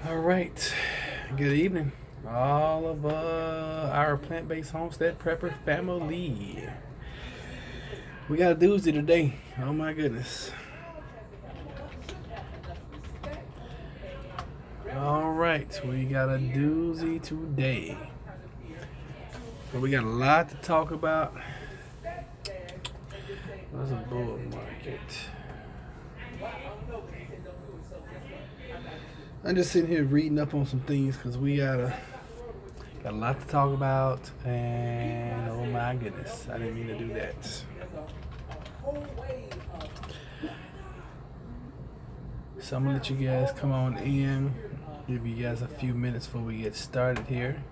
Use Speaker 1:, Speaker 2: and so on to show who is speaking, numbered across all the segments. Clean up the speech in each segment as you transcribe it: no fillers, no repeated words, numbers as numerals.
Speaker 1: All right. Good evening, all of our Plant Based Homestead Prepper family. We got a doozy today. Oh my goodness. All right, we got a doozy today. But we got a lot to talk about. What's a bull market? I'm just sitting here reading up on some things because we got a lot to talk about, and oh my goodness, I didn't mean to do that. So I'm gonna let you guys come on in. Give you guys a few minutes before we get started here.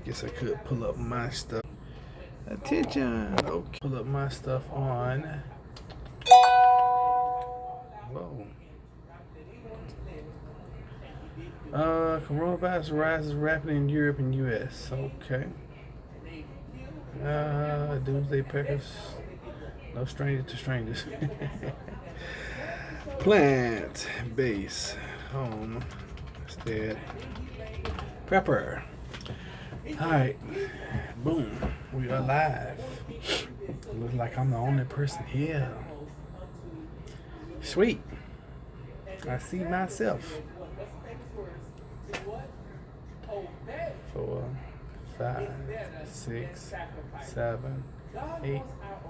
Speaker 1: Guess I could pull up my stuff. Attention. Okay. Pull up my stuff on. Whoa. Coronavirus rises rapidly in Europe and U.S. Okay. Doomsday Packers. No stranger to strangers. Plant Based Homestead Prepper. Alright. Boom. We are live. Looks like I'm the only person here. Sweet. I see myself. 4, 5, 6, 7, 8.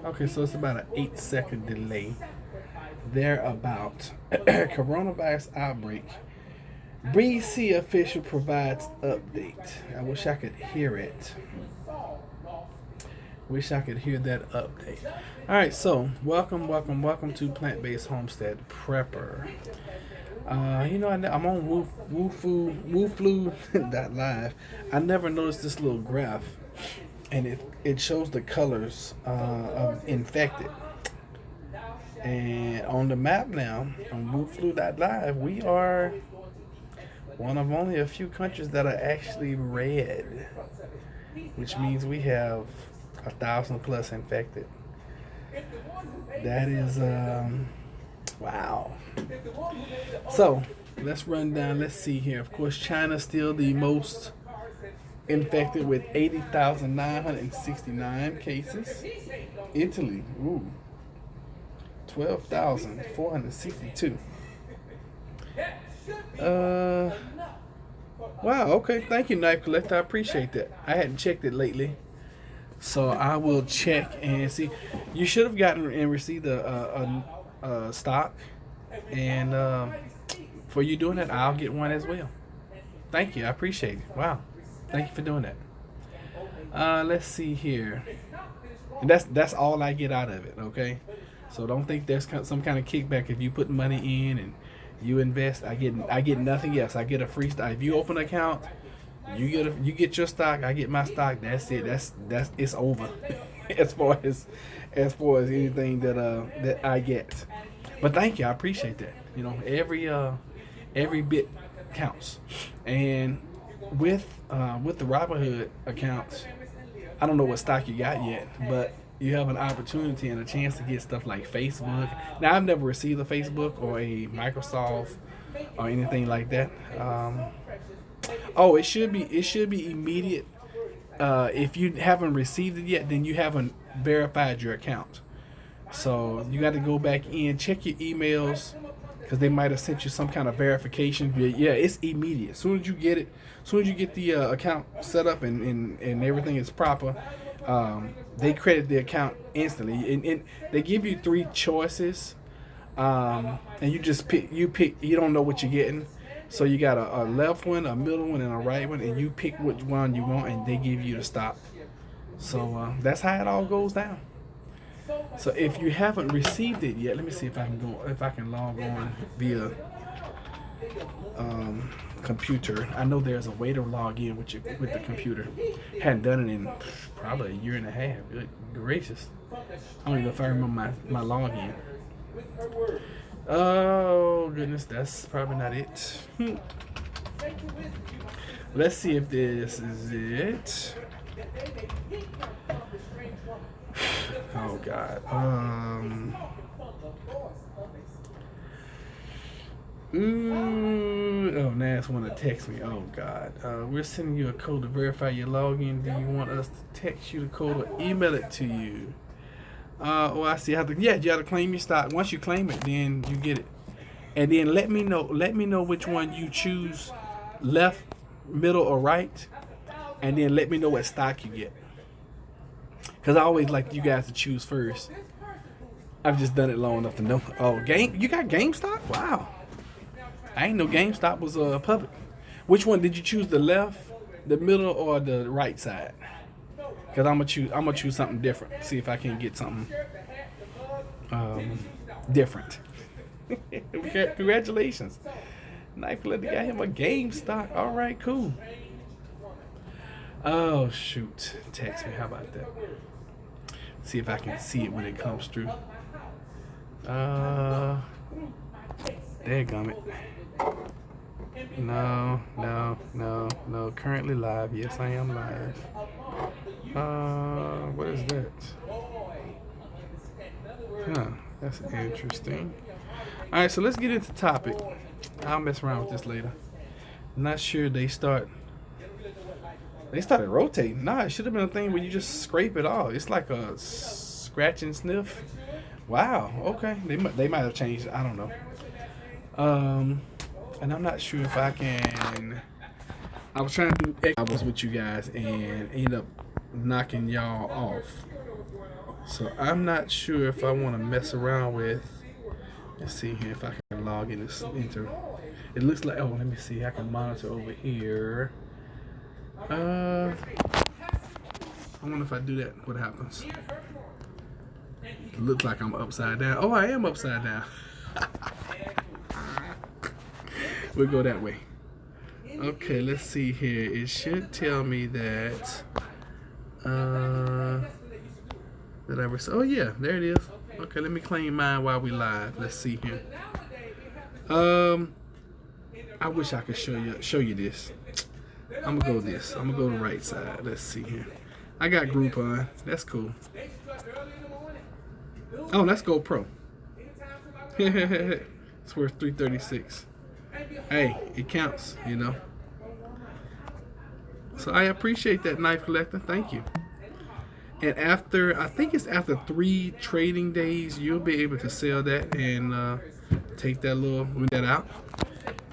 Speaker 1: Okay, so it's about an 8-second delay. Thereabout. Coronavirus outbreak. BC official provides update. I wish I could hear it. Wish I could hear that update. All right, so welcome to Plant Based Homestead Prepper. I'm on wooflu.live. I never noticed this little graph, and it shows the colors of infected. And on the map now, on wooflu.live, we are one of only a few countries that are actually red, which means we have 1,000 plus infected. That is wow. So let's run down. Let's see here. Of course, China's still the most infected with 80,969 cases. Italy, 12,462. Wow, okay. Thank you, Knife Collector. I appreciate that. I hadn't checked it lately, so I will check and see. You should have gotten and received a stock, and for you doing that, I'll get one as well. Thank you. I appreciate it. Wow. Thank you for doing that. Let's see here. And that's all I get out of it, okay? So don't think there's some kind of kickback if you put money in and you invest. I get nothing else. I get a free stock. If you open an account, you get your stock. I get my stock. That's it. That's it's over. as far as anything that I get. But thank you. I appreciate that. You know, every bit counts. And with the Robinhood accounts, I don't know what stock you got yet, but you have an opportunity and a chance to get stuff like Facebook. Now, I've never received a Facebook or a Microsoft or anything like that. It should be immediate. If you haven't received it yet, then you haven't verified your account. So you got to go back in, check your emails, because they might have sent you some kind of verification. Yeah, it's immediate. As soon as you get it, as soon as you get the account set up and everything is proper, they credit the account instantly. And they give you 3 choices, and you just pick. You don't know what you're getting. So you got a left one, a middle one, and a right one, and you pick which one you want, and they give you the stock. So that's how it all goes down. So if you haven't received it yet, let me see if I can log on via computer. I know there's a way to log in with the computer. Hadn't done it in probably a year and a half. Good gracious. I don't even know if I remember my login. Oh goodness, that's probably not it. Let's see if this is it. Oh God. Oh last one to text me. Oh God, we're sending you a code to verify your login. Do you want us to text you the code or email it to you? Oh, I see. Yeah, you have to claim your stock. Once you claim it, then you get it. And then let me know. Let me know which one you choose, left, middle, or right. And then let me know what stock you get. Cause I always like you guys to choose first. I've just done it long enough to know. Oh, you got GameStop? Wow. I ain't know GameStop was public. Which one did you choose? The left, the middle, or the right side? Cause I'm gonna choose something different. See if I can get something different. Congratulations. Knife let the guy him a GameStop. All right, cool. Oh shoot! Text me. How about that? See if I can see it when it comes through. Dadgummit. No. Currently live. Yes, I am live. What is that? Huh, that's interesting. Alright, so let's get into the topic. I'll mess around with this later. Not sure they started rotating. Nah, it should have been a thing where you just scrape it off. It's like a scratch and sniff. Wow, okay. They might have changed it. I don't know. And I'm not sure if I can. I was trying to do X with you guys and end up knocking y'all off. So I'm not sure if I want to mess around with. Let's see here if I can log in this enter. It looks like, oh, let me see. I can monitor over here. I wonder if I do that, what happens? It looks like I'm upside down. Oh, I am upside down. We'll go that way. Okay, let's see here. It should tell me that oh yeah, there it is. Okay, let me claim mine while we live. Let's see here. I wish I could show you this. I'm gonna go this. I'm gonna go to the right side. Let's see here. I got Groupon. That's cool. Oh, let's go Pro. It's worth $336. Hey, it counts, you know. So I appreciate that, Knife Collector. Thank you. And I think it's after 3 trading days, you'll be able to sell that and take that out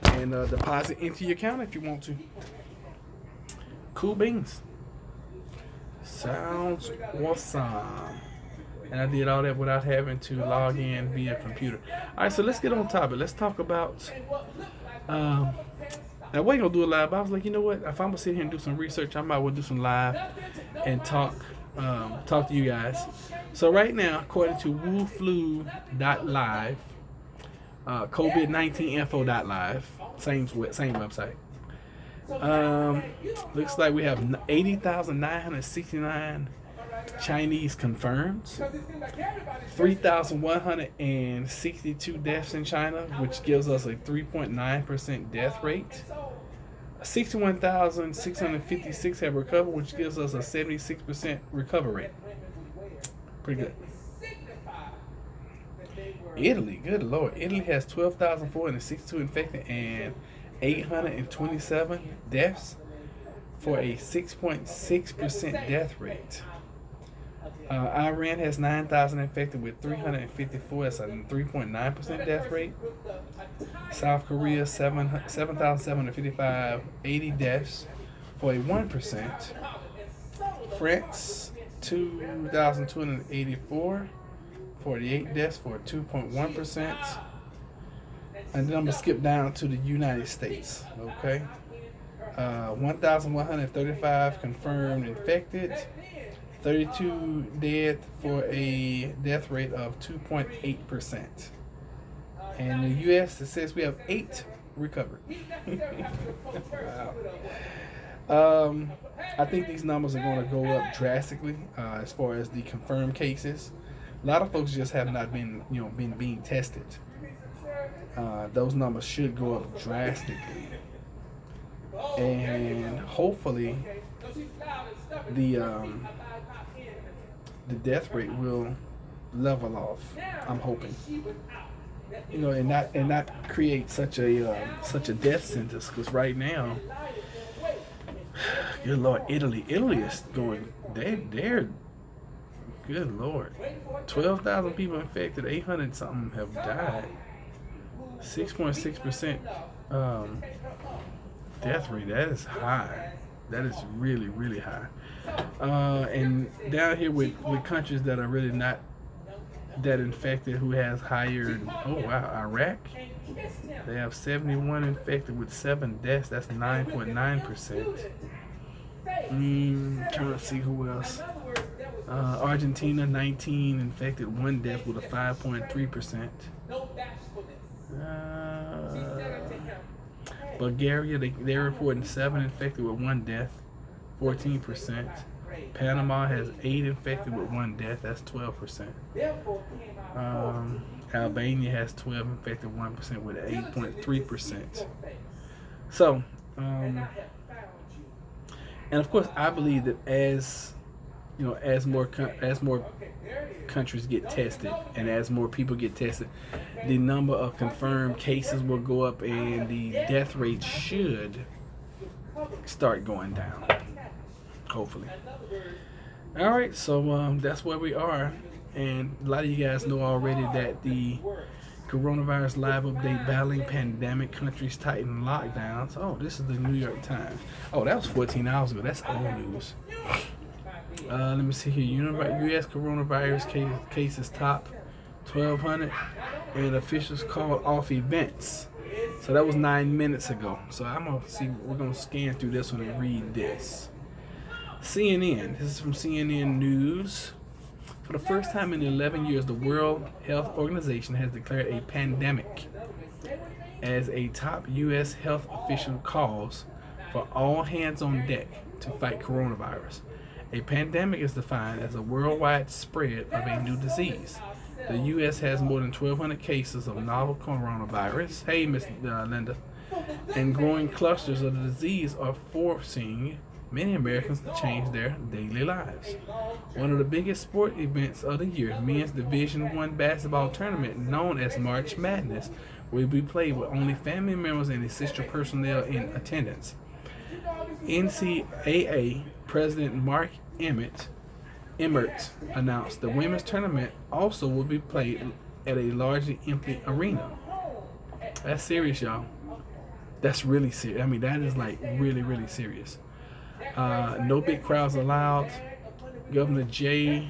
Speaker 1: and deposit into your account if you want to. Cool beans. Sounds awesome. And I did all that without having to log in via computer. All right, so let's get on topic. Let's talk about. Now, we ain't gonna do it live, but I was like, you know what? If I'm gonna sit here and do some research, I might well do some live and talk to you guys. So right now, according to WuFlu.live, COVID-19info.live, same website. Looks like we have 80,969 Chinese confirmed, 3,162 deaths in China, which gives us a 3.9% death rate. 61,656 have recovered, which gives us a 76% recovery rate. Pretty good. Italy, good Lord. Italy has 12,462 infected and 827 deaths for a 6.6% death rate. Iran has 9,000 infected with 354. That's a 3.9% death rate. South Korea 7,755, 80 deaths for a 1%. France 2,284, 48 deaths for a 2.1%. And then I'm gonna skip down to the United States. Okay, 1,135 confirmed infected. 32 dead for a death rate of 2.8%. And the U.S., it says we have 8 recovered. Wow. I think these numbers are going to go up drastically as far as the confirmed cases. A lot of folks just have not been being tested. Those numbers should go up drastically. And hopefully the death rate will level off. I'm hoping. and not create such a death sentence. Because right now, good Lord, Italy is going. They're good Lord, 12,000 people infected, 800 something have died, 6.6% death rate. That is high. That is really, really high. And down here with countries that are really not that infected, who has higher, oh wow, Iraq, they have 71 infected with 7 deaths. That's 9.9%. Trying to see who else. Argentina, 19 infected, 1 death with a 5.3%. Bulgaria, they're reporting 7 infected with 1 death, 14%. Panama has 8 infected with 1 death, that's 12%. Albania has 12 infected, 1% with 8.3%. So, and of course, I believe that as more countries get tested and as more people get tested, the number of confirmed cases will go up and the death rate should start going down, hopefully. All right, so that's where we are, and a lot of you guys know already that the coronavirus live update, battling pandemic, countries tighten lockdowns. Oh, this is the New York Times. Oh, that was 14 hours ago. That's old news. Let me see here. U.S. coronavirus cases top 1,200, and officials called off events. So that was 9 minutes ago. So we're gonna scan through this one and read this. CNN. This is from CNN News. For the first time in 11 years, the World Health Organization has declared a pandemic as a top U.S. health official calls for all hands on deck to fight coronavirus. A pandemic is defined as a worldwide spread of a new disease. The U.S. has more than 1,200 cases of novel coronavirus. Hey, Miss Linda. And growing clusters of the disease are forcing many Americans to change their daily lives. One of the biggest sport events of the year, men's Division I basketball tournament known as March Madness, will be played with only family members and essential personnel in attendance. NCAA President Mark Emmert announced the women's tournament also will be played at a largely empty arena. That's serious, y'all. That's really serious. I mean, that is like really, really serious. No big crowds allowed. Governor Jay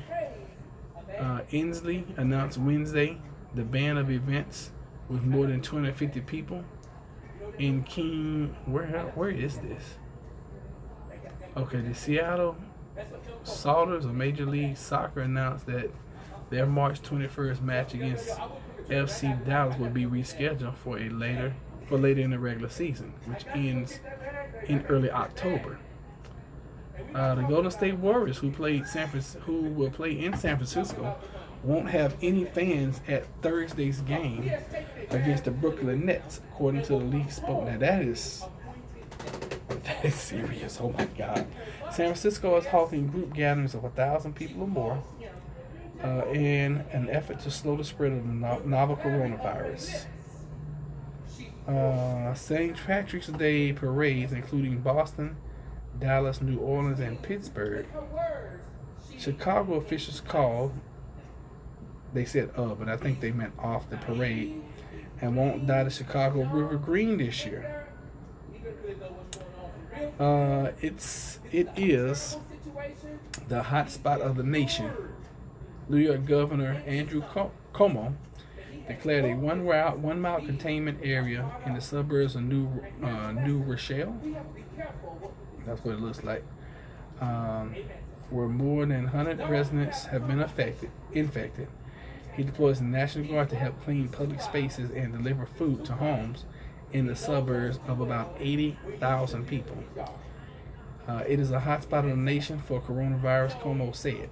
Speaker 1: Inslee announced Wednesday the ban of events with more than 250 people in King. Where is this? Okay, the Seattle Sounders of Major League Soccer announced that their March 21st match against FC Dallas will be rescheduled for later in the regular season, which ends in early October. The Golden State Warriors, who will play in San Francisco, won't have any fans at Thursday's game against the Brooklyn Nets, according to the league spoke. Now that is serious. Oh my God! San Francisco is halting group gatherings of 1,000 people or more in an effort to slow the spread of the novel coronavirus. St. Patrick's Day parades, including Boston, Dallas, New Orleans, and Pittsburgh. Chicago officials called, they said but I think they meant off the parade, and won't dye the Chicago River green this year. It is the hot spot of the nation. New York Governor Andrew Cuomo declared a one-mile containment area in the suburbs of New Rochelle. That's what it looks like. Where more than 100 residents have been infected. He deploys the National Guard to help clean public spaces and deliver food to homes in the suburbs of about 80,000 people. It is a hotspot of the nation for coronavirus, Cuomo said.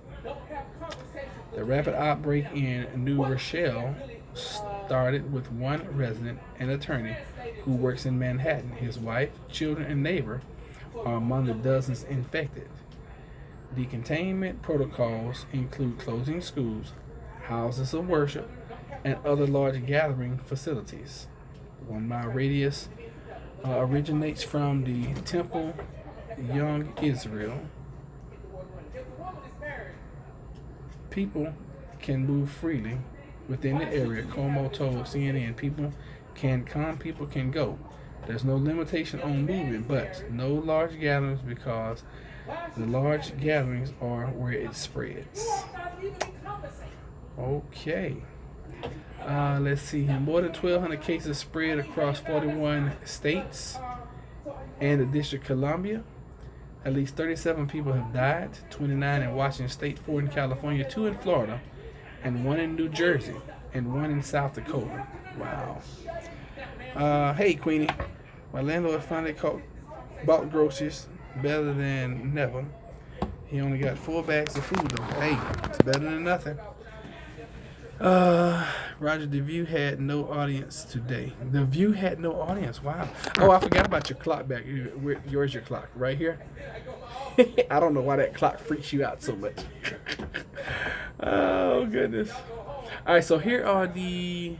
Speaker 1: The rapid outbreak in New Rochelle started with one resident, an attorney, who works in Manhattan. His wife, children, and neighbor are among the dozens infected. The containment protocols include closing schools, houses of worship, and other large gathering facilities. 1 mile radius originates from the Temple, Young Israel. People can move freely within the area. Como told CNN, people can come, people can go. There's no limitation on movement, but no large gatherings because the large gatherings are where it spreads. Okay. Let's see here. More than 1,200 cases spread across 41 states and the District of Columbia. At least 37 people have died, 29 in Washington State, 4 in California, 2 in Florida, and 1 in New Jersey, and 1 in South Dakota. Wow. Hey, Queenie. My landlord finally bought groceries better than never. He only got 4 bags of food, though. Hey, it's better than nothing. Roger, The View had no audience today. The View had no audience. Wow. Oh, I forgot about your clock back. Where's your clock? Right here? I don't know why that clock freaks you out so much. Oh, goodness. All right, so here are the...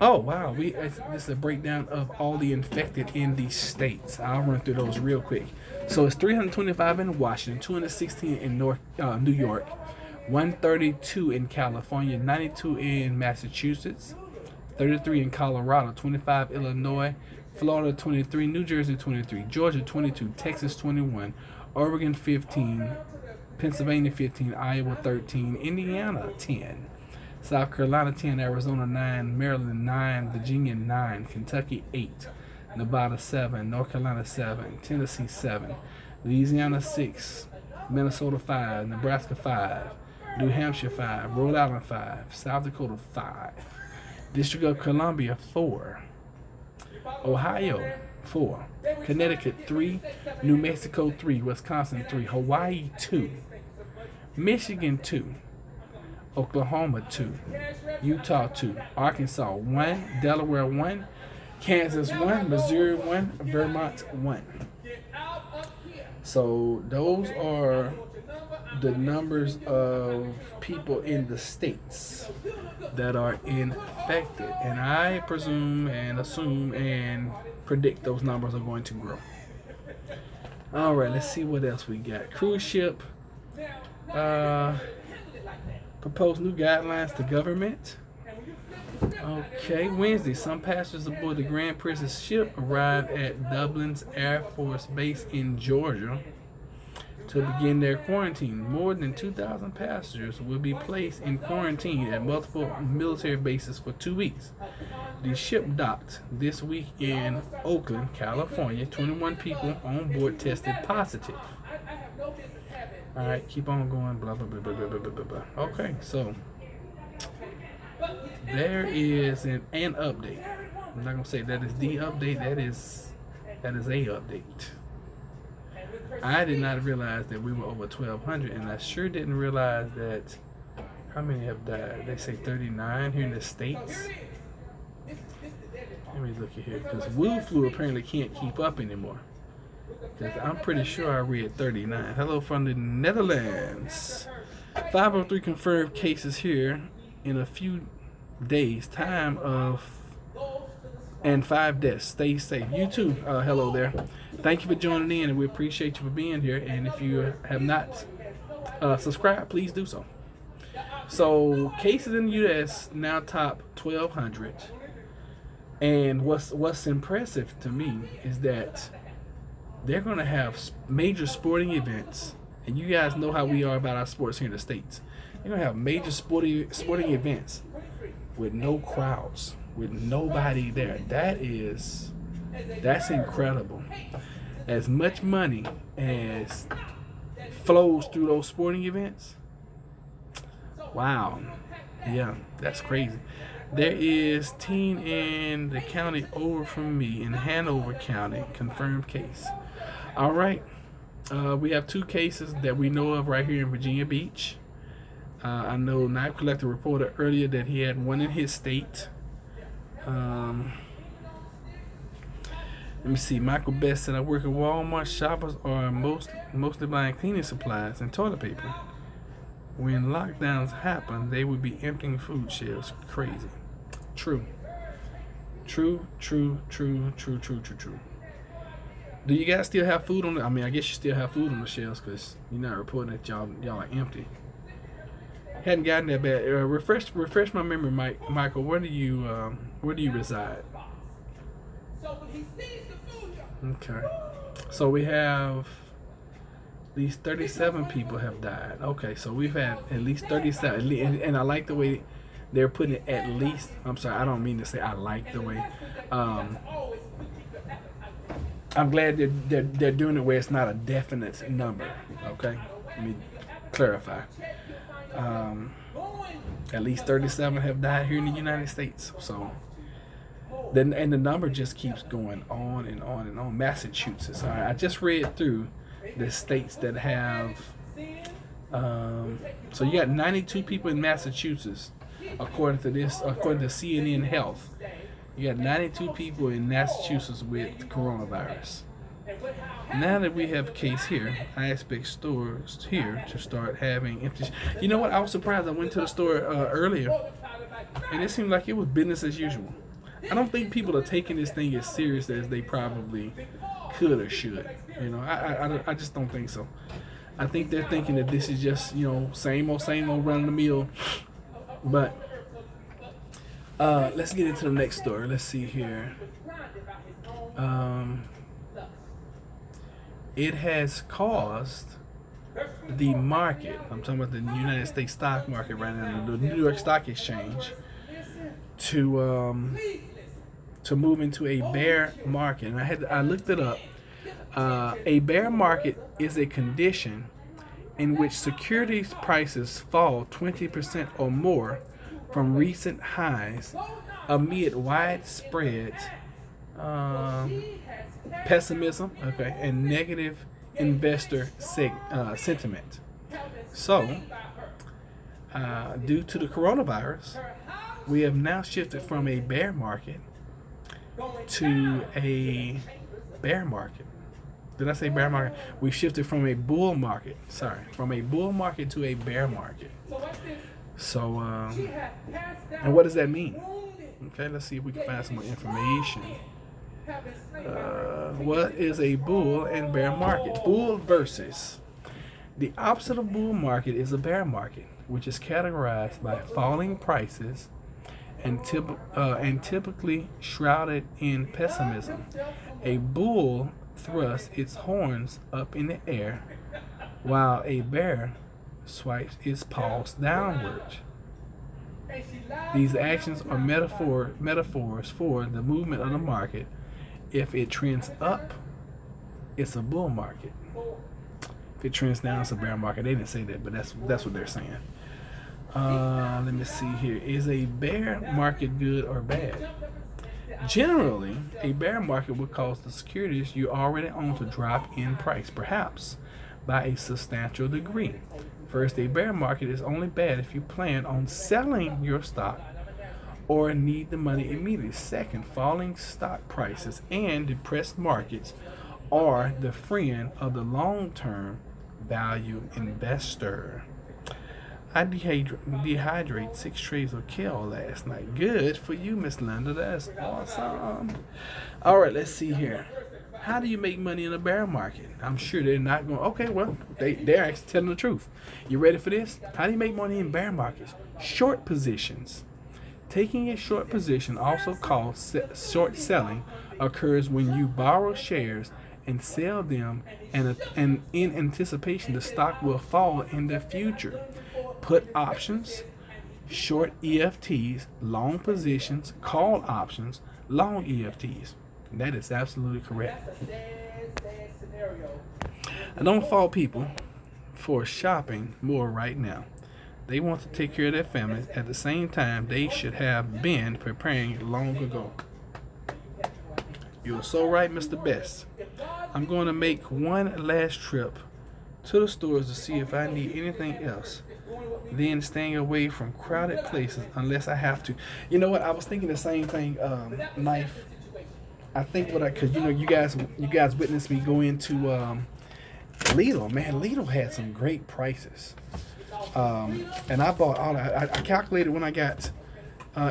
Speaker 1: Oh, wow. This is a breakdown of all the infected in these states. I'll run through those real quick. So it's 325 in Washington, 216 in New York, 132 in California, 92 in Massachusetts, 33 in Colorado, 25 Illinois, Florida 23, New Jersey 23, Georgia 22, Texas 21, Oregon 15, Pennsylvania 15, Iowa 13, Indiana 10, South Carolina 10, Arizona 9, Maryland 9, Virginia 9, Kentucky 8, Nevada 7, North Carolina 7, Tennessee 7, Louisiana 6, Minnesota 5, Nebraska 5, New Hampshire 5, Rhode Island 5, South Dakota 5, District of Columbia 4, Ohio 4, Connecticut 3, New Mexico 3, Wisconsin 3, Hawaii 2, Michigan 2, Oklahoma 2, Utah 2, Arkansas 1, Delaware 1, Kansas 1, Missouri 1, Vermont 1. So those are the numbers of people in the states that are infected. And I presume and assume and predict those numbers are going to grow. All right, let's see what else we got. Cruise ship proposed new guidelines to government. Okay, Wednesday, some passengers aboard the Grand Princess ship arrived at Dublin's Air Force Base in Georgia to begin their quarantine. More than 2,000 passengers will be placed in quarantine at multiple military bases for 2 weeks. The ship docked this week in Oakland, California. 21 people on board tested positive. All right, keep on going. Blah, blah, blah, blah, blah, blah, blah, blah. Okay, so there is an update. I'm not going to say that is the update. That is a update. I did not realize that we were over 1,200, and I sure didn't realize that how many have died. They say 39 here in the States. Let me look at here, because Wu Flu apparently can't keep up anymore. Because I'm pretty sure I read 39. Hello from the Netherlands. 503 confirmed cases here in a few days. Time of and 5 deaths. Stay safe. You too. Hello there. Thank you for joining in, and we appreciate you for being here. And if you have not subscribed, please do so. So cases in the U.S. now top 1,200. And what's impressive to me is that they're going to have major sporting events. And you guys know how we are about our sports here in the States. They're going to have major sporting events with no crowds, with nobody there. That's incredible. As much money as flows through those sporting events, wow, yeah, that's crazy. There is teen in the county over from me in Hanover County, confirmed case. All right, we have 2 cases that we know of right here in Virginia Beach. I know Knife Collector reported earlier that he had one in his state. Let me see. Michael Best said, I work at Walmart. Shoppers are mostly buying cleaning supplies and toilet paper. when lockdowns happen, they would be emptying food shelves. Crazy. True. True. Do you guys still have food on the? I mean, I guess you still have food on the shelves because you're not reporting that y'all are empty. Hadn't gotten that bad. Refresh my memory, Michael. Where do you reside? Okay. So we have these 37 people have died. Okay, so we've had at least 37, and I like the way they're putting it. At least, I'm sorry, I don't mean to say I like the way. I'm glad they're doing it where it's not a definite number. Okay, let me clarify. At least 37 have died here in the United States. So, then and the number just keeps going on and on and on. Massachusetts. All right, I just read through the states that have. So you got 92 people in Massachusetts, according to CNN Health. You got 92 people in Massachusetts with coronavirus. Now that we have a case here, I expect stores here to start having empty. You know what? I was surprised. I went to the store earlier, and it seemed like it was business as usual. I don't think people are taking this thing as serious as they probably could or should. You know, I just don't think so. I think they're thinking that this is just, same old run of the mill. But let's get into the next story. Let's see here. It has caused the market, I'm talking about the United States stock market right now, the New York Stock Exchange, to move into a bear market. And I looked it up. A bear market is a condition in which securities prices fall 20% or more from recent highs amid widespread pessimism, and negative investor sentiment. So, due to the coronavirus, we have now shifted from a bear market to a bear market. Did I say bear market? We shifted from a bull market. From a bull market to a bear market. So, and what does that mean? Okay, let's see if we can find some more information. What is a bull and bear market? Bull versus. The opposite of bull market is a bear market, which is categorized by falling prices and typically shrouded in pessimism. A bull thrusts its horns up in the air, while a bear swipes its paws downward. These actions are metaphors for the movement of the market. If it trends up, it's a bull market. If it trends down, it's a bear market. They didn't say that, but that's what they're saying. Let me see here. Is a bear market good or bad? Generally, a bear market would cause the securities you already own to drop in price, perhaps by a substantial degree. First, a bear market is only bad if you plan on selling your stock or need the money immediately. Second, falling stock prices and depressed markets are the friend of the long-term value investor. I dehydrated 6 trays of kale last night. Good for you, Miss Linda. That's awesome. All right, let's see here. How do you make money in a bear market? I'm sure they're not going. Okay, well, they're actually telling the truth. You ready for this? How do you make money in bear markets? Short positions. Taking a short position, also called short selling, occurs when you borrow shares and sell them, and in anticipation the stock will fall in the future. Put options, short EFTs, long positions, call options, long EFTs. That is absolutely correct. I don't fault people for shopping more right now. They want to take care of their families. At the same time, they should have been preparing long ago. You're so right, Mr. Best. I'm going to make one last trip to the stores to see if I need anything else, then staying away from crowded places unless I have to. You know what? I was thinking the same thing, Knife. I think because you guys witnessed me go into Lidl. Man, Lidl had some great prices. And I bought all that. I calculated when I got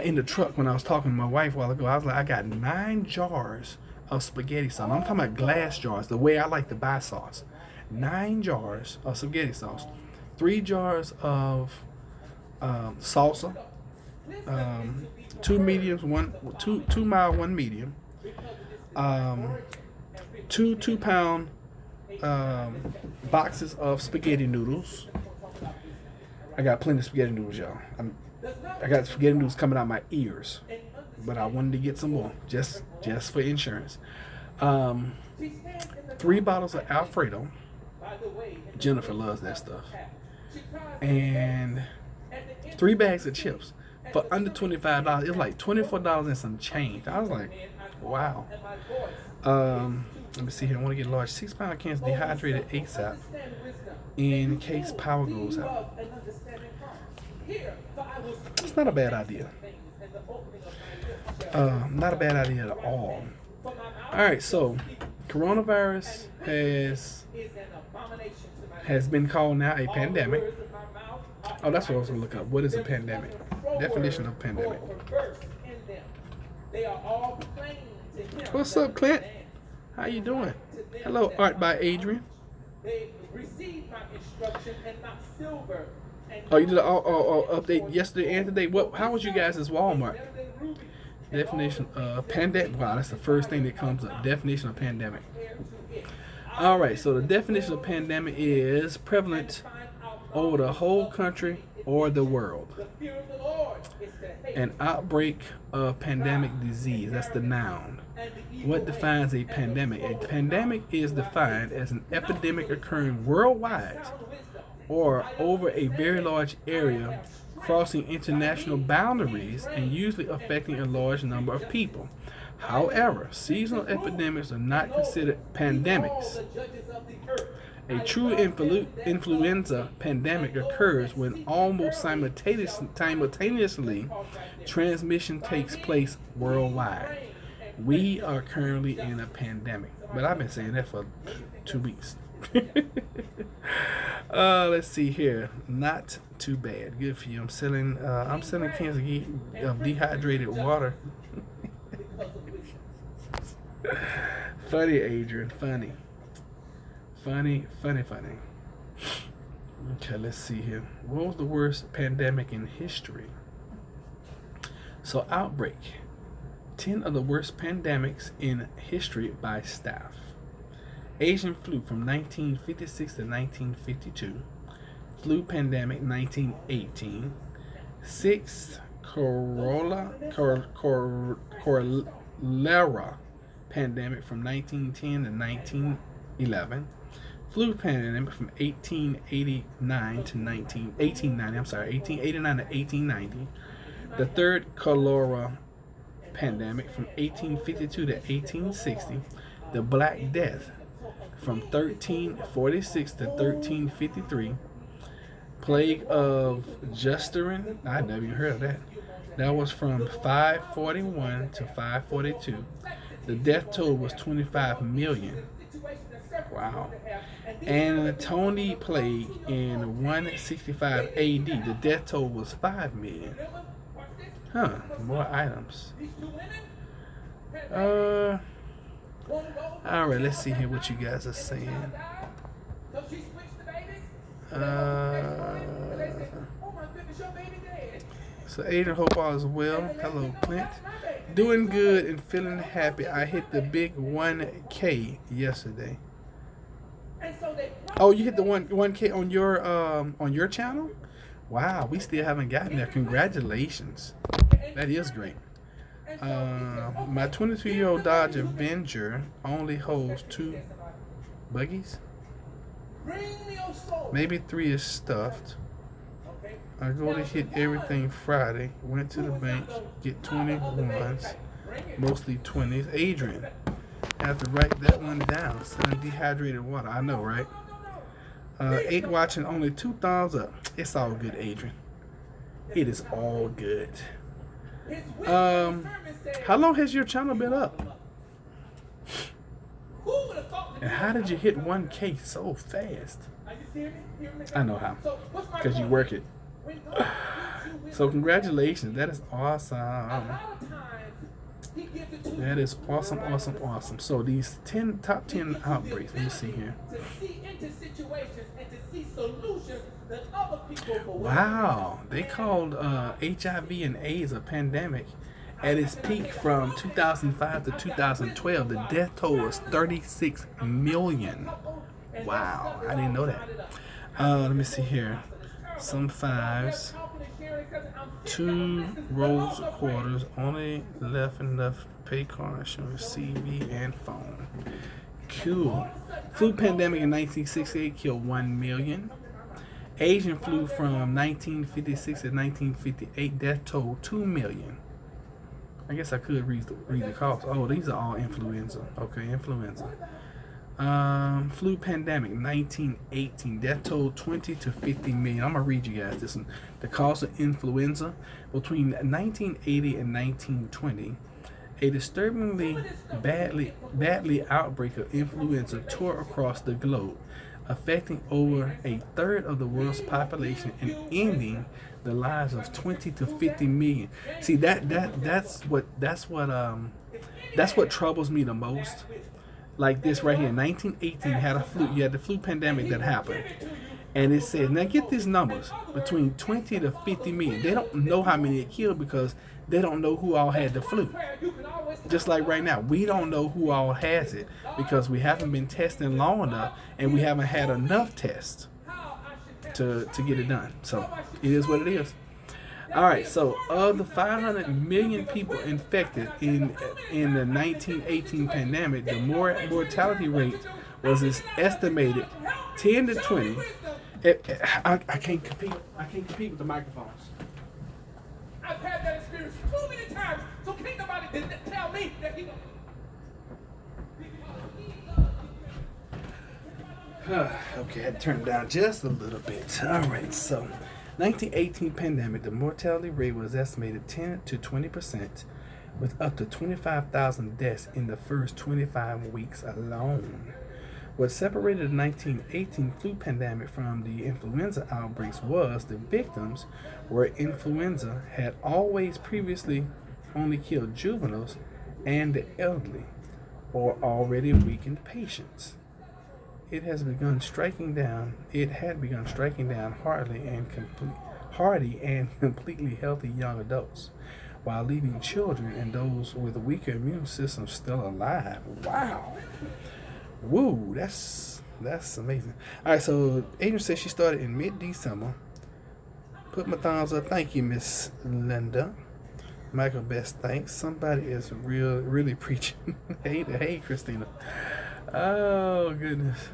Speaker 1: in the truck when I was talking to my wife a while ago. I was like, I got 9 jars of spaghetti sauce. I'm talking about glass jars, the way I like to buy sauce. 9 jars of spaghetti sauce, 3 jars of salsa, 2 mediums, two mild, 1 medium, 2 2-pound boxes of spaghetti noodles. I got plenty of spaghetti noodles, y'all. I got spaghetti noodles coming out my ears, but I wanted to get some more just for insurance. 3 bottles of Alfredo. Jennifer loves that stuff. And 3 bags of chips for under $25. It was like $24 and some change. I was like, wow. Let me see here. I want to get large 6-pound cans dehydrated ASAP in case power goes out. It's not a bad idea. Not a bad idea at all. Alright, so coronavirus has been called now a pandemic. Oh, that's what I was going to look up. What is a pandemic? Definition of pandemic. What's up, Clint? How you doing? Hello, Art by Adrian. Oh, you did an update yesterday and today. How was you guys' Walmart? Definition of pandemic. Wow, that's the first thing that comes up. Definition of pandemic. All right, so the definition of pandemic is prevalent over the whole country or the world. An outbreak of pandemic disease. That's the noun. What defines a pandemic? A pandemic is defined as an epidemic occurring worldwide or over a very large area, crossing international boundaries and usually affecting a large number of people. However, seasonal epidemics are not considered pandemics. A true influenza pandemic occurs when almost simultaneously transmission takes place worldwide. We are currently in a pandemic, but I've been saying that for 2 weeks. Let's see here. Not too bad. Good for you. I'm selling cans of dehydrated water. Funny, Adrian. Funny. Okay, let's see here. What was the worst pandemic in history? So, outbreak. 10 of the worst pandemics in history by staff. Asian flu from 1956 to 1952. Flu pandemic 1918. 6 cholera pandemic from 1910 to 1911. Flu pandemic from 1889 to 1890. The third cholera pandemic from 1852 to 1860. The Black Death from 1346 to 1353. Plague of Justarin, I never even heard of that. That was from 541 to 542. The death toll was 25 million. Wow. And the Tony plague in 165 AD, the death toll was 5 million. Huh, more items. Alright, let's see here what you guys are saying. So Adrian, hope all is well. Hello, Clint. Doing good and feeling happy. I hit the big 1K yesterday. Oh, you hit the 1K on your channel? Wow, we still haven't gotten there. Congratulations. That is great. My 22-year-old Dodge Avenger only holds 2 buggies. Maybe 3 is stuffed. I go to hit everything Friday. Went to the bank, get 21s, mostly 20s. Adrian, I have to write that one down. Selling dehydrated water. I know, right? 8 watching, only 2 thumbs up. It's all good, Adrian. It is all good. How long has your channel been up? And how did you hit 1K so fast? I know how. Because you work it. So congratulations. That is awesome. That is awesome, awesome, awesome. So these top 10 outbreaks. Let me see here. Wow. They called HIV and AIDS a pandemic. At its peak from 2005 to 2012, the death toll was 36 million. Wow, I didn't know that. Let me see here. Some fives. 2 rows of quarters. Only left enough pay card showing CV and phone. Cool. Flu pandemic in 1968 killed 1 million. Asian flu from 1956 to 1958, death toll 2 million. I guess I could read the cost. Oh, these are all influenza. Okay, influenza. Flu pandemic 1918, death toll 20 to 50 million. I'm gonna read you guys this one. The cost of influenza between 1980 and 1920, a disturbingly badly outbreak of influenza tore across the globe, affecting over a third of the world's population and ending the lives of 20 to 50 million. See, that's what troubles me the most. Like this right here, 1918 had a flu. You had the flu pandemic that happened, and it says, now get these numbers, between 20 to 50 million. They don't know how many it killed because they don't know who all had the flu. Just like right now, we don't know who all has it because we haven't been testing long enough and we haven't had enough tests to get it done. So it is what it is. All right, so of the 500 million people infected in the 1918 pandemic, the mortality rate was estimated 10 to 20. I can't compete with the microphones. I've had that experience too many times, so can't nobody tell me that he okay, I had to turn it down just a little bit. All right, so 1918 pandemic, the mortality rate was estimated 10 to 20%, with up to 25,000 deaths in the first 25 weeks alone. What separated the 1918 flu pandemic from the influenza outbreaks was the victims, where influenza had always previously only killed juveniles and the elderly or already weakened patients. It had begun striking down hardy and completely healthy young adults, while leaving children and those with a weaker immune system still alive. Wow. Woo, that's amazing. All right, so Adrian says she started in mid-December. Put my thumbs up. Thank you, Miss Linda. Michael, best thanks. Somebody is really preaching. Hey, Christina. Oh, goodness.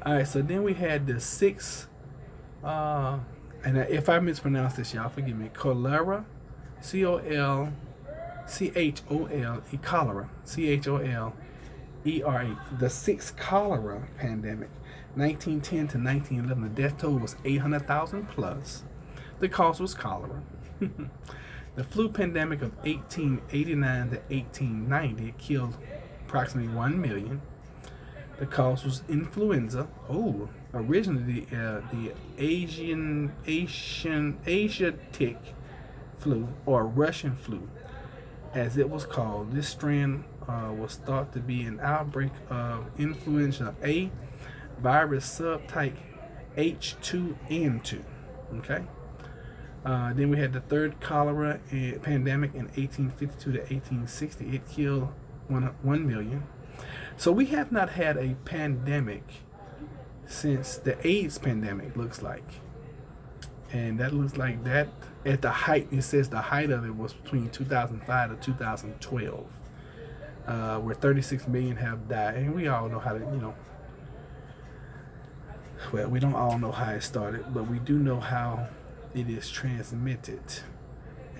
Speaker 1: All right, so then we had the 6, and if I mispronounce this, y'all forgive me. Cholera, cholera, cholera. The 6th cholera pandemic, 1910 to 1911. The death toll was 800,000 plus. The cause was cholera. The flu pandemic of 1889 to 1890 killed approximately 1 million. The cause was influenza. Oh, originally the Asiatic flu, or Russian flu, as it was called. This strain was thought to be an outbreak of influenza A virus subtype H2N2. Okay. Then we had the 3rd cholera pandemic in 1852 to 1860. It killed 1 million. So we have not had a pandemic since the AIDS pandemic, looks like. And that looks like that at the height, it says the height of it was between 2005 to 2012, where 36 million have died. And we all know how to, well, we don't all know how it started, but we do know how it is transmitted.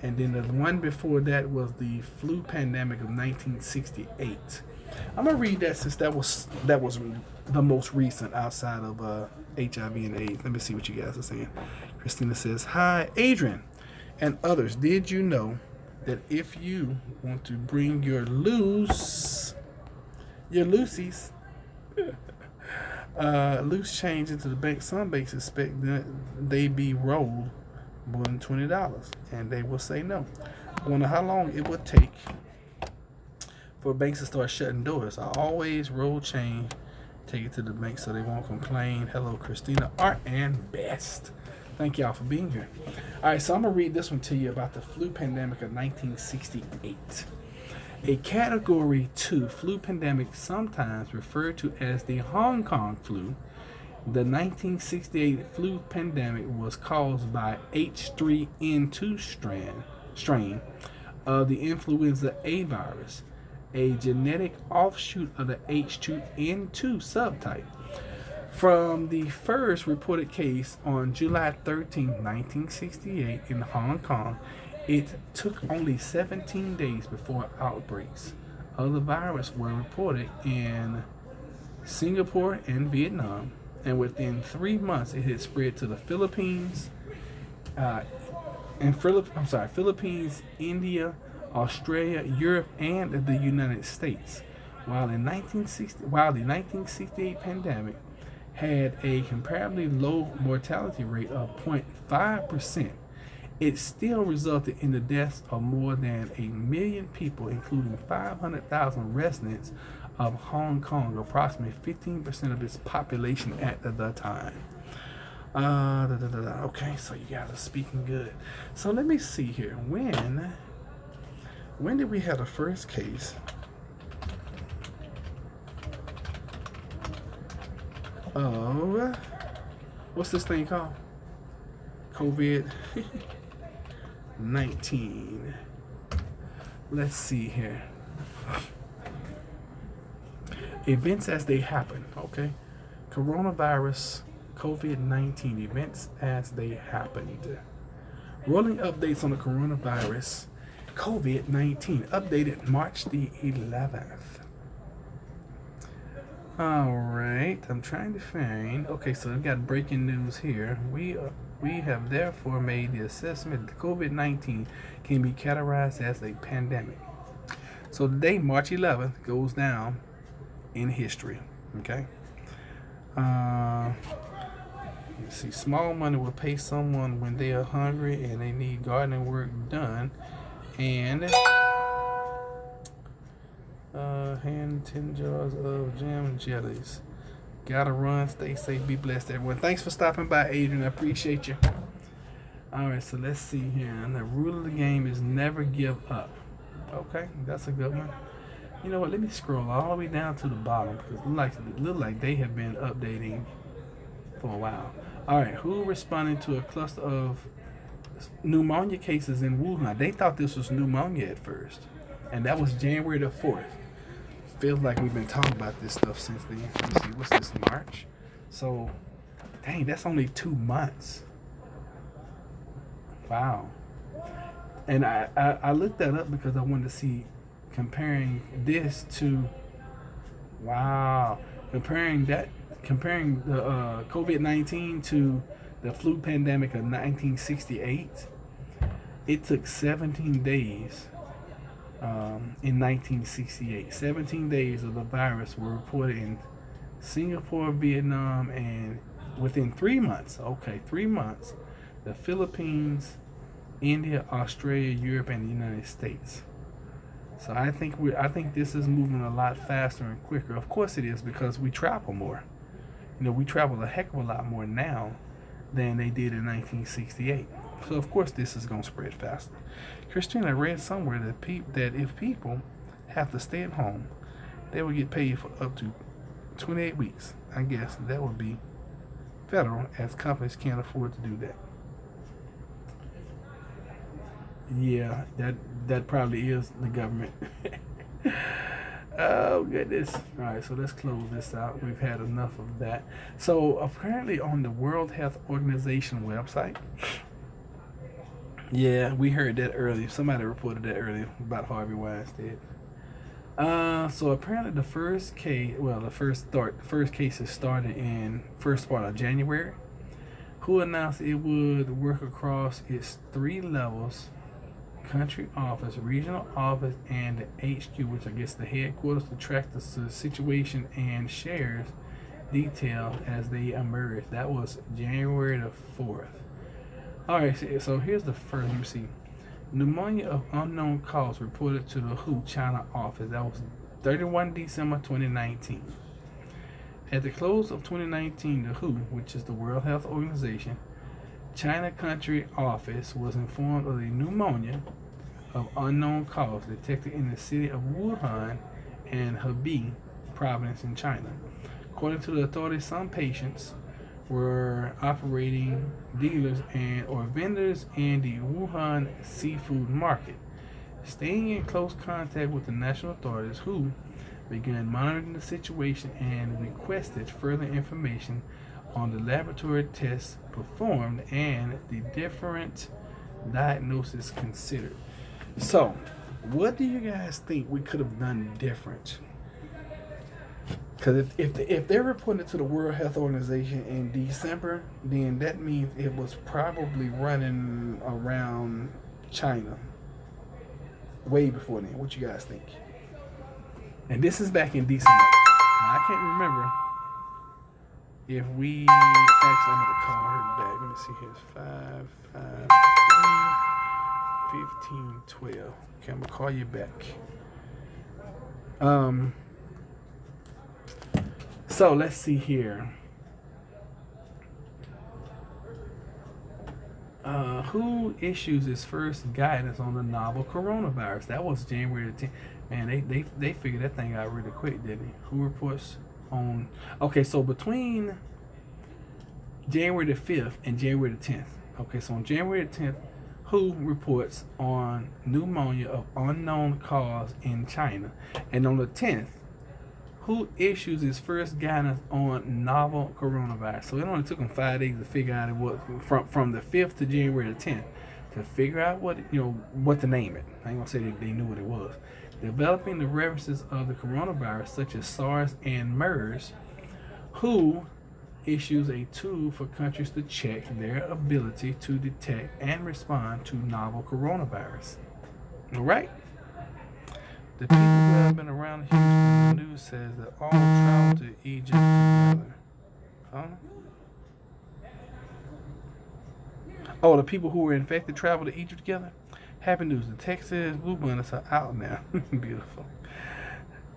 Speaker 1: And then the one before that was the flu pandemic of 1968. I'm gonna read that since that was the most recent outside of HIV and AIDS. Let me see what you guys are saying. Christina says, "Hi, Adrian and others. Did you know that if you want to bring your loosies Loose change into the bank. Some banks expect that they be rolled more than $20, and they will say no. I wonder how long it would take for banks to start shutting doors. I always roll change, take it to the bank so they won't complain. Hello, Christina, Art, and Best. Thank y'all for being here. All right, so I'm going to read this one to you about the flu pandemic of 1968. A Category 2 flu pandemic, sometimes referred to as the Hong Kong flu, the 1968 flu pandemic was caused by H3N2 strain of the influenza A virus, a genetic offshoot of the H2N2 subtype. From the first reported case on July 13, 1968 in Hong Kong, it took only 17 days before outbreaks of the virus were reported in Singapore and Vietnam, and within 3 months it had spread to the Philippines, Philippines, India, Australia, Europe, and the United States. While the 1968 pandemic had a comparably low mortality rate of 0.5%, it still resulted in the deaths of more than 1 million people, including 500,000 residents of Hong Kong, approximately 15% of its population at the time. Okay, so you guys are speaking good. So let me see here. When did we have the first case of what's this thing called? COVID-19. Let's see here. Events as they happen, okay? Coronavirus, COVID-19, events as they happened. Rolling updates on the coronavirus, COVID-19, updated March the 11th. All right, I'm trying to find. Okay, so I've got breaking news here. We have therefore made the assessment that COVID-19 can be categorized as a pandemic. So today, March 11th, goes down in history. Okay. Let's see. Small money will pay someone when they are hungry and they need gardening work done, and hand 10 jars of jam and jellies. Gotta run. Stay safe. Be blessed, everyone. Thanks for stopping by, Adrian. I appreciate you. All right, so let's see here. And the rule of the game is never give up. Okay, that's a good one. You know what? Let me scroll all the way down to the bottom because it looks like they have been updating for a while. All right, who responded to a cluster of pneumonia cases in Wuhan? They thought this was pneumonia at first, and that was January the 4th. Feels like we've been talking about this stuff since then. Let me see, what's this, March? So, dang, that's only 2 months. Wow. And I looked that up because I wanted to see, comparing this to, wow, comparing the COVID-19 to the flu pandemic of 1968. It took 17 days in 1968. 17 days of the virus were reported in Singapore, Vietnam, and within 3 months, okay, 3 months, the Philippines, India, Australia, Europe, and the United States. So I think this is moving a lot faster and quicker. Of course it is, because we travel more. You know, we travel a heck of a lot more now than they did in 1968. So of course this is going to spread faster. Christina, I read somewhere that if people have to stay at home, they will get paid for up to 28 weeks. I guess that would be federal, as companies can't afford to do that. Yeah, that probably is the government. Oh goodness. All right, so let's close this out. We've had enough of that. So apparently on the World Health Organization website, yeah, we heard that earlier. Somebody reported that earlier about Harvey Weinstein. So apparently the first cases started in first part of January. Who announced it would work across its 3 levels country office, regional office, and the HQ, which I guess the headquarters, to track the situation and shares details as they emerge. That was January the 4th. All right, so here's the first. Let me see. Pneumonia of unknown cause reported to the WHO China office. That was 31 December 2019. At the close of 2019, the WHO, which is the World Health Organization, China country office was informed of a pneumonia of unknown cause detected in the city of Wuhan and Hebei province in China. According to the authorities, some patients were operating dealers and or vendors in the Wuhan seafood market. Staying in close contact with the national authorities, who began monitoring the situation and requested further information on the laboratory tests performed and the different diagnoses considered. So, what do you guys think we could have done different? Because if they're reporting it to the World Health Organization in December, then that means it was probably running around China way before then. What you guys think? And this is back in December. Now, I can't remember if we actually, I'm going to call her back. Let me see here. It's 5, 5, 3, 15, 12. Okay, I'm going to call you back. So let's see here. Who issues its first guidance on the novel coronavirus? That was January the 10th. Man, they figured that thing out really quick, didn't they? Who reports on... Okay, so between January the 5th and January the 10th. Okay, so on January the 10th, WHO reports on pneumonia of unknown cause in China. And on the 10th, WHO issues its first guidance on novel coronavirus. So it only took them 5 days to figure out what from the 5th to January the 10th to figure out what to name it. I ain't gonna say they knew what it was. Developing the references of the coronavirus, such as SARS and MERS, WHO issues a tool for countries to check their ability to detect and respond to novel coronavirus. All right? The people who have been around Houston, the news says that all travel to Egypt together. Huh? Oh, the people who were infected travel to Egypt together? Happy news. The Texas bluebonnets are out now. Beautiful.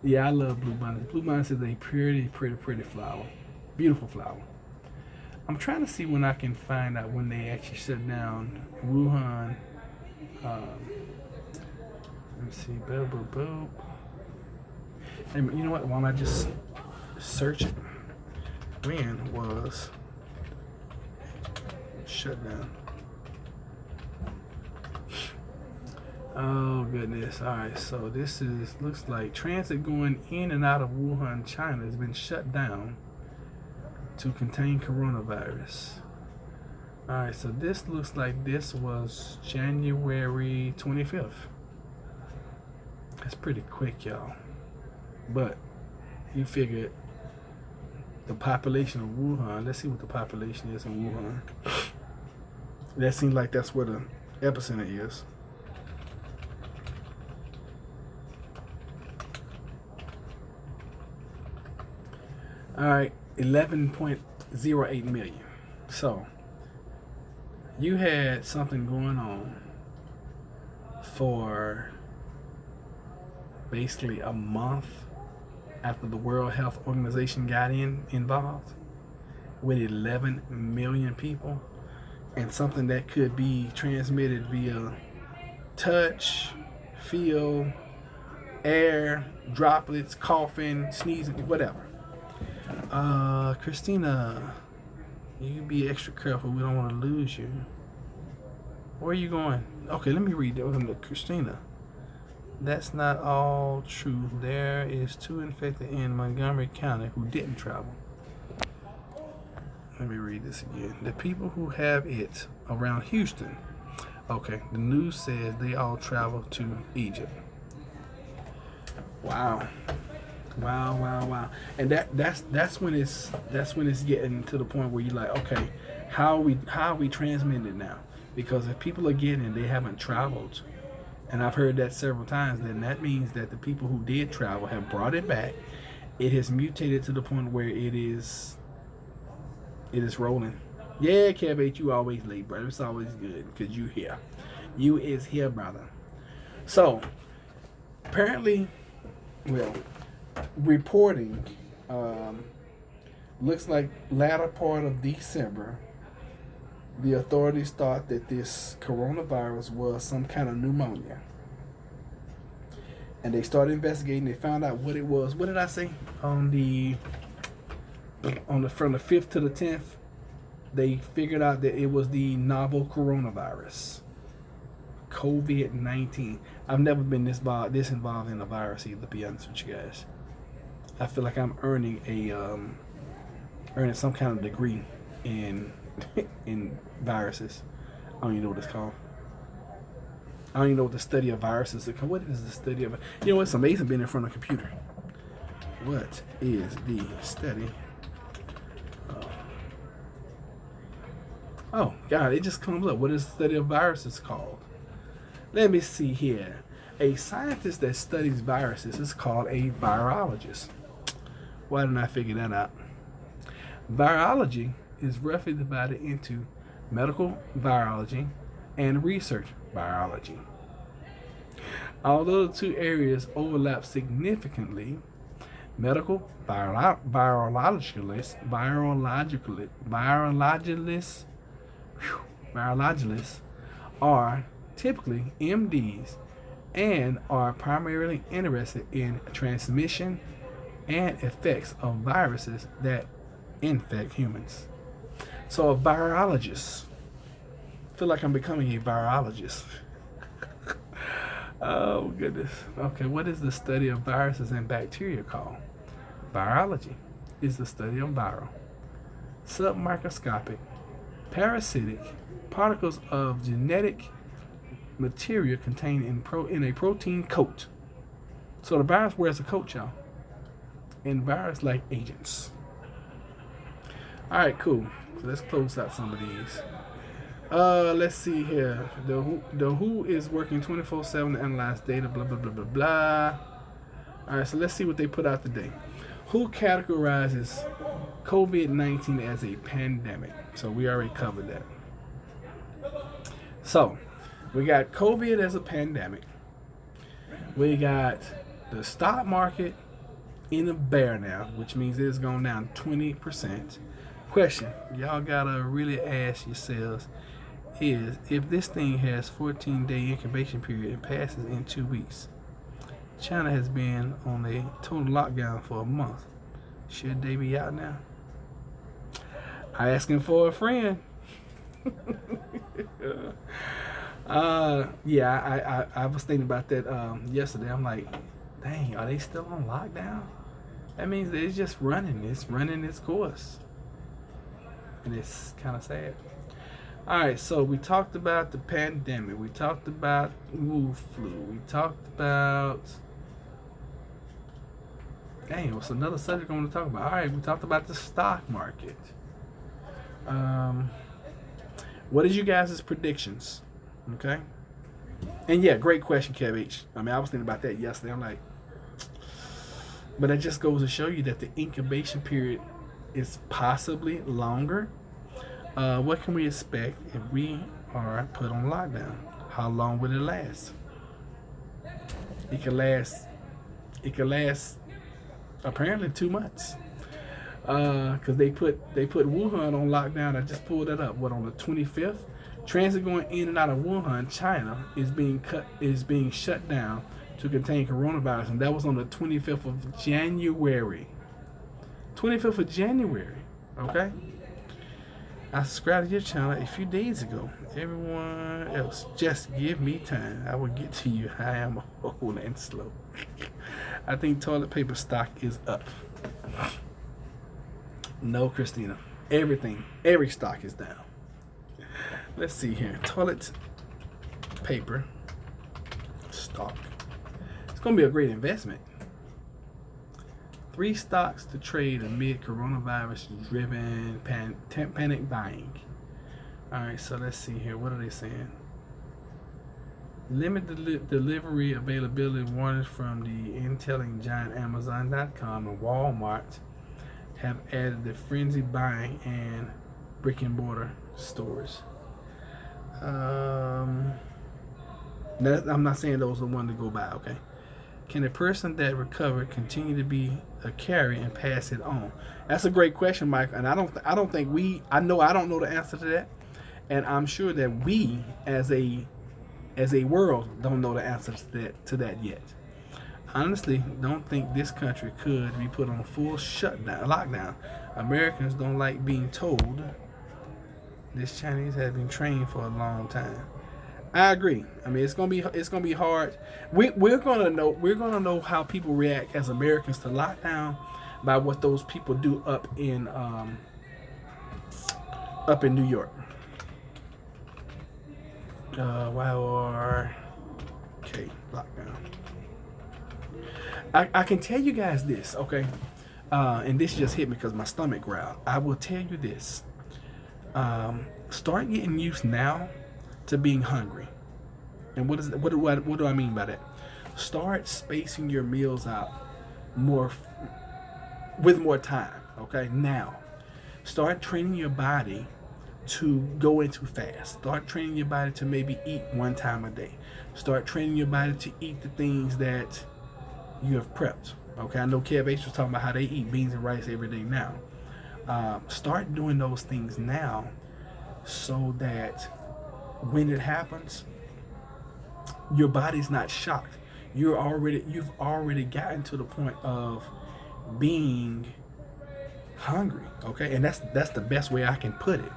Speaker 1: Yeah, I love bluebonnets. Bluebonnets is a pretty flower. Beautiful flower. I'm trying to see when I can find out when they actually shut down Wuhan. Let me see. Boop. And you know what? Why don't I just search it? When was shut down? Oh goodness. Alright, so this looks like transit going in and out of Wuhan, China has been shut down to contain coronavirus. Alright, so this looks like this was January 25th. That's pretty quick, y'all. But you figured the population of Wuhan, let's see what the population is in Wuhan. That seems like that's where the epicenter is. All right, 11.08 million. So you had something going on for basically a month after the World Health Organization got involved with 11 million people, and something that could be transmitted via touch, feel, air, droplets, coughing, sneezing, whatever. Christina, you be extra careful. We don't want to lose you. Where are you going? Okay, let me read that. Christina, that's not all true. There is 2 infected in Montgomery County who didn't travel. Let me read this again. The people who have it around Houston. Okay, the news says they all travel to Egypt. Wow. And that's when it's getting to the point where you're like, okay, how are we transmitting it now? Because if people are getting it, they haven't traveled And I've heard that several times. Then that means that the people who did travel have brought it back. It has mutated to the point where it is rolling. Yeah, Kev H, you always late, brother. It's always good because you here. You is here, brother. So, apparently, well, reporting looks like latter part of December, the authorities thought that this coronavirus was some kind of pneumonia. And they started investigating. They found out what it was. What did I say? From the 5th to the 10th, they figured out that it was the novel coronavirus, COVID-19. I've never been this involved in a virus either, to be honest with you guys. I feel like I'm earning some kind of degree in viruses. I don't even know what it's called. I don't even know what the study of viruses is. What is the study of? You know, it's amazing being in front of a computer. What is the study? Oh God, it just comes up. What is the study of viruses called? Let me see here. A scientist that studies viruses is called a virologist. Why didn't I figure that out? Virology is roughly divided into medical virology and research virology. Although the two areas overlap significantly, medical virologists are typically MDs and are primarily interested in transmission and effects of viruses that infect humans. So a virologist. I feel like I'm becoming a virologist. Oh goodness. Okay, what is the study of viruses and bacteria called? Virology is the study of viral, submicroscopic, parasitic particles of genetic material contained in a protein coat. So the virus wears a coat, y'all, and virus-like agents. All right, cool. So let's close out some of these. Let's see here. The WHO is working 24/7 to analyze data. Blah blah blah blah blah. All right, so let's see what they put out today. WHO categorizes COVID-19 as a pandemic. So we already covered that. So we got COVID as a pandemic. We got the stock market in a bear now, which means it's gone down 20%. Question y'all gotta really ask yourselves is, if this thing has 14-day incubation period and passes in 2 weeks, China has been on a total lockdown for a month. Should they be out now? I asking for a friend. Yeah, I was thinking about that yesterday. I'm like, dang, are they still on lockdown? That means that it's just running. It's running its course. And it's kind of sad. All right, so we talked about the pandemic. We talked about Wu flu. We talked about... Dang, what's another subject I want to talk about? All right, we talked about the stock market. What is you guys' predictions? Okay? And yeah, great question, Kev H. I mean, I was thinking about that yesterday. I'm like... But it just goes to show you that the incubation period is possibly longer. What can we expect if we are put on lockdown? How long will it last? It could last apparently 2 months. Because they put Wuhan on lockdown. I just pulled that up. What, on the 25th? Transit going in and out of Wuhan, China, is being shut down to contain coronavirus, and that was on the 25th of January. 25th of January, okay? I subscribed to your channel a few days ago. Everyone else, just give me time. I will get to you. I am old and slow. I think toilet paper stock is up. No, Christina. Every stock is down. Let's see here. Toilet paper stock. It's going to be a great investment. 3 stocks to trade amid coronavirus-driven panic buying. All right, so let's see here. What are they saying? Limit delivery availability warnings from the intelligent giant Amazon.com and Walmart have added the frenzy buying and brick and mortar stores. I'm not saying those are the ones to go by, okay? Can a person that recovered continue to be a carrier and pass it on? That's a great question, Mike. And I don't think I don't know the answer to that, and I'm sure that we as a world don't know the answer to that yet. Honestly, don't think this country could be put on full lockdown. Americans don't like being told. This Chinese has been trained for a long time. I agree. I mean, it's gonna be hard. We're gonna know how people react as Americans to lockdown by what those people do up in New York. Okay, lockdown. I can tell you guys this, okay, and this just hit me because my stomach growled. I will tell you this. Start getting used now to being hungry. And what do I mean by that? Start spacing your meals out with more time, okay? Now, start training your body to go into fast. Start training your body to maybe eat one time a day. Start training your body to eat the things that you have prepped. Okay, I know Kev H was talking about how they eat beans and rice every day now. Start doing those things now so that when it happens, your body's not shocked. You've already gotten to the point of being hungry. Okay, and that's the best way I can put it.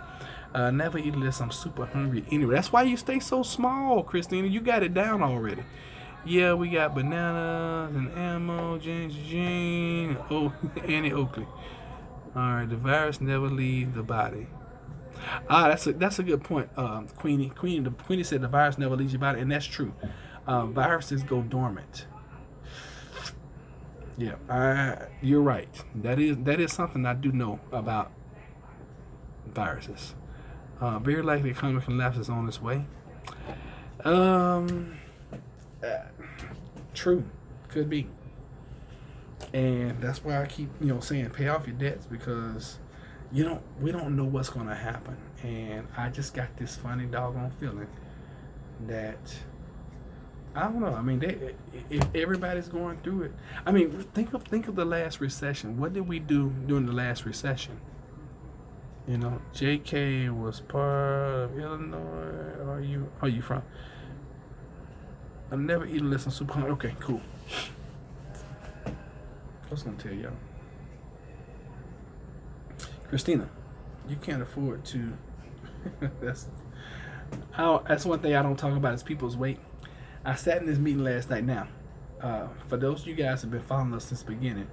Speaker 1: Never eat unless I'm super hungry anyway. That's why you stay so small, Christina. You got it down already. Yeah, we got bananas and ammo, Jane, Annie Oakley. All right, the virus never leaves the body. That's a good point, Queenie. Queenie said the virus never leaves your body, and that's true. Viruses go dormant. Yeah, you're right. That is something I do know about viruses. Very likely economic collapse is on its way. True, could be, and that's why I keep saying pay off your debts, because we don't know what's gonna happen, and I just got this funny doggone feeling that I don't know. I mean, if everybody's going through it, I mean, think of the last recession. What did we do during the last recession? JK was part of Illinois. Are you from? I've never eaten less than super hungry. Okay, cool. I was gonna tell y'all. Christina, you can't afford to. That's one thing I don't talk about is people's weight. I sat in this meeting last night. Now, for those of you guys who have been following us since the beginning,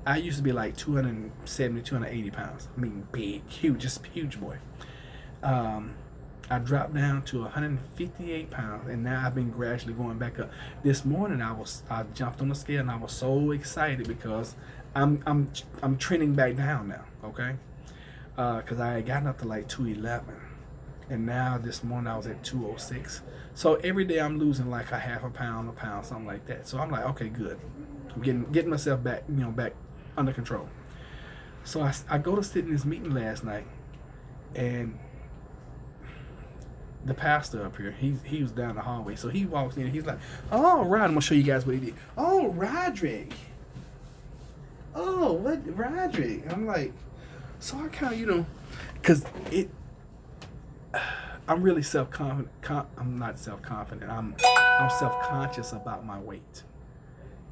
Speaker 1: I used to be like 270, 280 pounds. I mean, big, huge, just huge boy. I dropped down to 158 pounds, and now I've been gradually going back up. This morning I jumped on the scale, and I was so excited because I'm trending back down now. Okay, because I had gotten up to like 211, and now this morning I was at 206. So every day I'm losing like a half a pound, something like that. So I'm like, okay, good. I'm getting myself back, back under control. So I go to sit in this meeting last night, and the pastor up here, he was down the hallway. So he walks in and he's like, "Oh, right, I'm gonna show you guys what he did. Oh, Roderick. Oh, what, Roderick?" I'm like, so I kind of, because I'm really self-confident. I'm not self-confident. I'm self-conscious about my weight,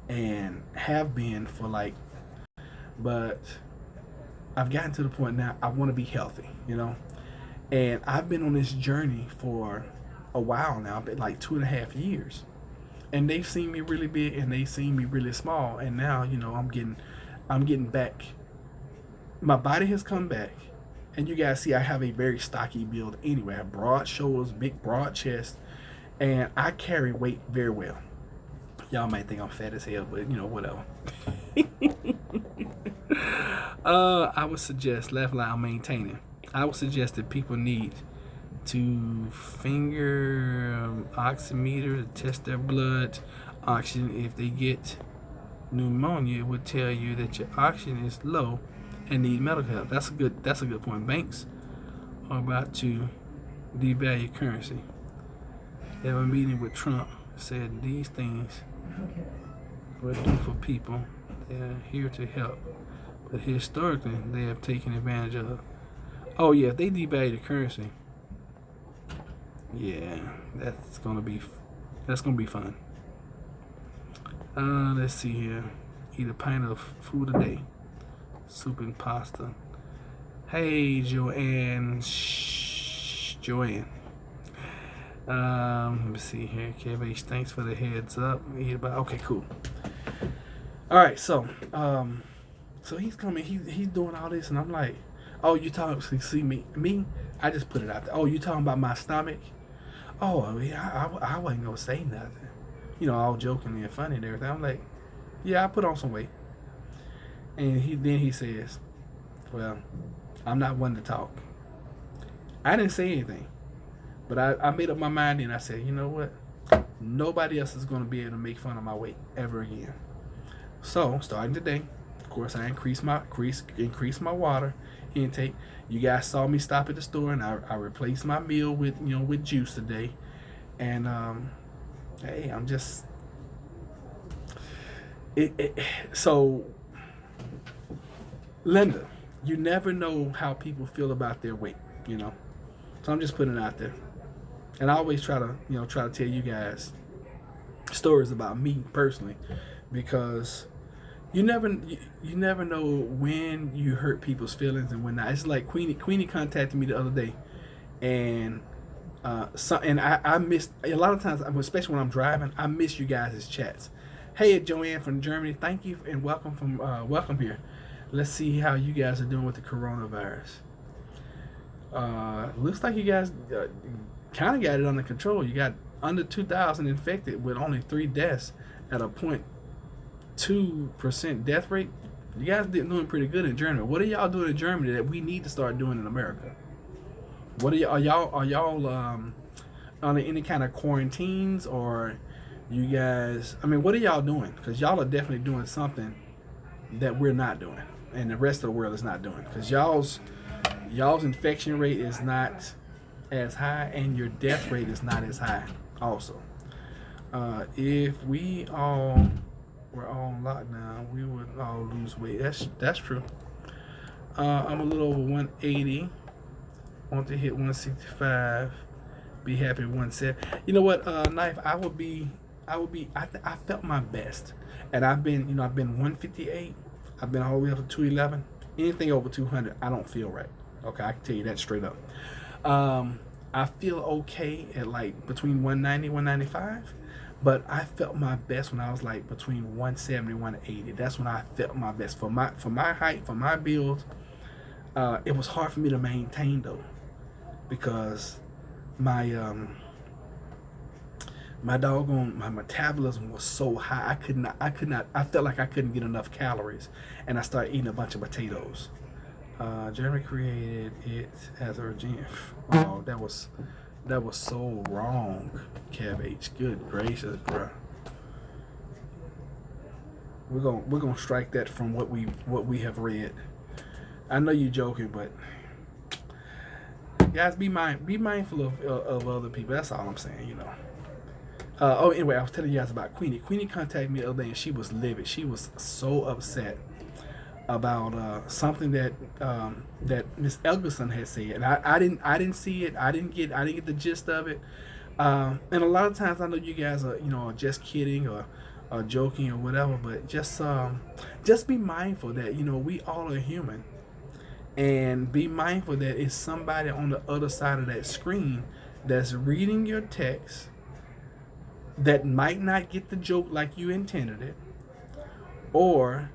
Speaker 1: and have been for but I've gotten to the point now I want to be healthy, and I've been on this journey for a while now, but like 2.5 years, and they've seen me really big and they've seen me really small, and now I'm getting back. My body has come back, and you guys see I have a very stocky build anyway. I have broad shoulders, big broad chest, and I carry weight very well. Y'all might think I'm fat as hell, but whatever. I would suggest, left line, I'm maintaining. I would suggest that people need to finger oximeter to test their blood oxygen. If they get pneumonia, it would tell you that your oxygen is low and need medical help. That's a good point. Banks are about to devalue currency. They have a meeting with Trump, said these things will do for people. They are here to help, but historically they have taken advantage of. Oh yeah, if they devalue the currency, yeah, that's gonna be fun. Let's see here. Eat a pint of food a day. Soup and pasta. Hey, Joanne. Joanne. Let me see here. KVH, thanks for the heads up. Okay, cool. All right, so he's coming. He's doing all this, and I'm like, oh, you talking? See me? I just put it out there. Oh, you talking about my stomach? Oh, yeah, I wasn't gonna say nothing. You know, all joking and funny and everything. I'm like, yeah, I put on some weight. And he says, well, I'm not one to talk. I didn't say anything, but I made up my mind and I said, you know what? Nobody else is going to be able to make fun of my weight ever again. So starting today, of course, I increased my water intake. You guys saw me stop at the store, and I replaced my meal with juice today. And hey, I'm just so Linda, you never know how people feel about their weight, So I'm just putting it out there. And I always try to tell you guys stories about me personally, because you never know when you hurt people's feelings and when not. It's like Queenie contacted me the other day, and I missed a lot of times, especially when I'm driving. I miss you guys' chats. Hey, Joanne from Germany, thank you and welcome here. Let's see how you guys are doing with the coronavirus. Looks like you guys kind of got it under control. You got under 2,000 infected with only 3 deaths at a 0.2% death rate. You guys doing pretty good in Germany. What are y'all doing in Germany that we need to start doing in America? What are y'all on any kind of quarantines, or you guys? I mean, what are y'all doing? Because y'all are definitely doing something that we're not doing, and the rest of the world is not doing. Because y'all's infection rate is not as high, and your death rate is not as high. Also, if we all were all locked down, we would all lose weight. That's true. I'm a little over 180. Want to hit 165. Be happy at 170. You know what, Knife? I felt my best, and I've been 158. I've been all the way up to 211. Anything over 200, I don't feel right. Okay, I can tell you that straight up. I feel okay at like between 190, 195, but I felt my best when I was like between 170, 180. That's when I felt my best for my height, for my build. It was hard for me to maintain though, because my metabolism was so high. I could not. I felt like I couldn't get enough calories, and I started eating a bunch of potatoes. Jeremy created it as a regime. Oh, that was so wrong, Kev H. Good gracious, bro. We're gonna strike that from what we have read. I know you're joking, but guys, be mindful of other people. That's all I'm saying, anyway, I was telling you guys about Queenie. Queenie contacted me the other day, and she was livid. She was so upset about something that Miss Elgerson had said, and I didn't see it. I didn't get the gist of it. And a lot of times, I know you guys are just kidding or joking or whatever, but just be mindful that we all are human, and be mindful that it's somebody on the other side of that screen that's reading your text that might not get the joke like you intended it, or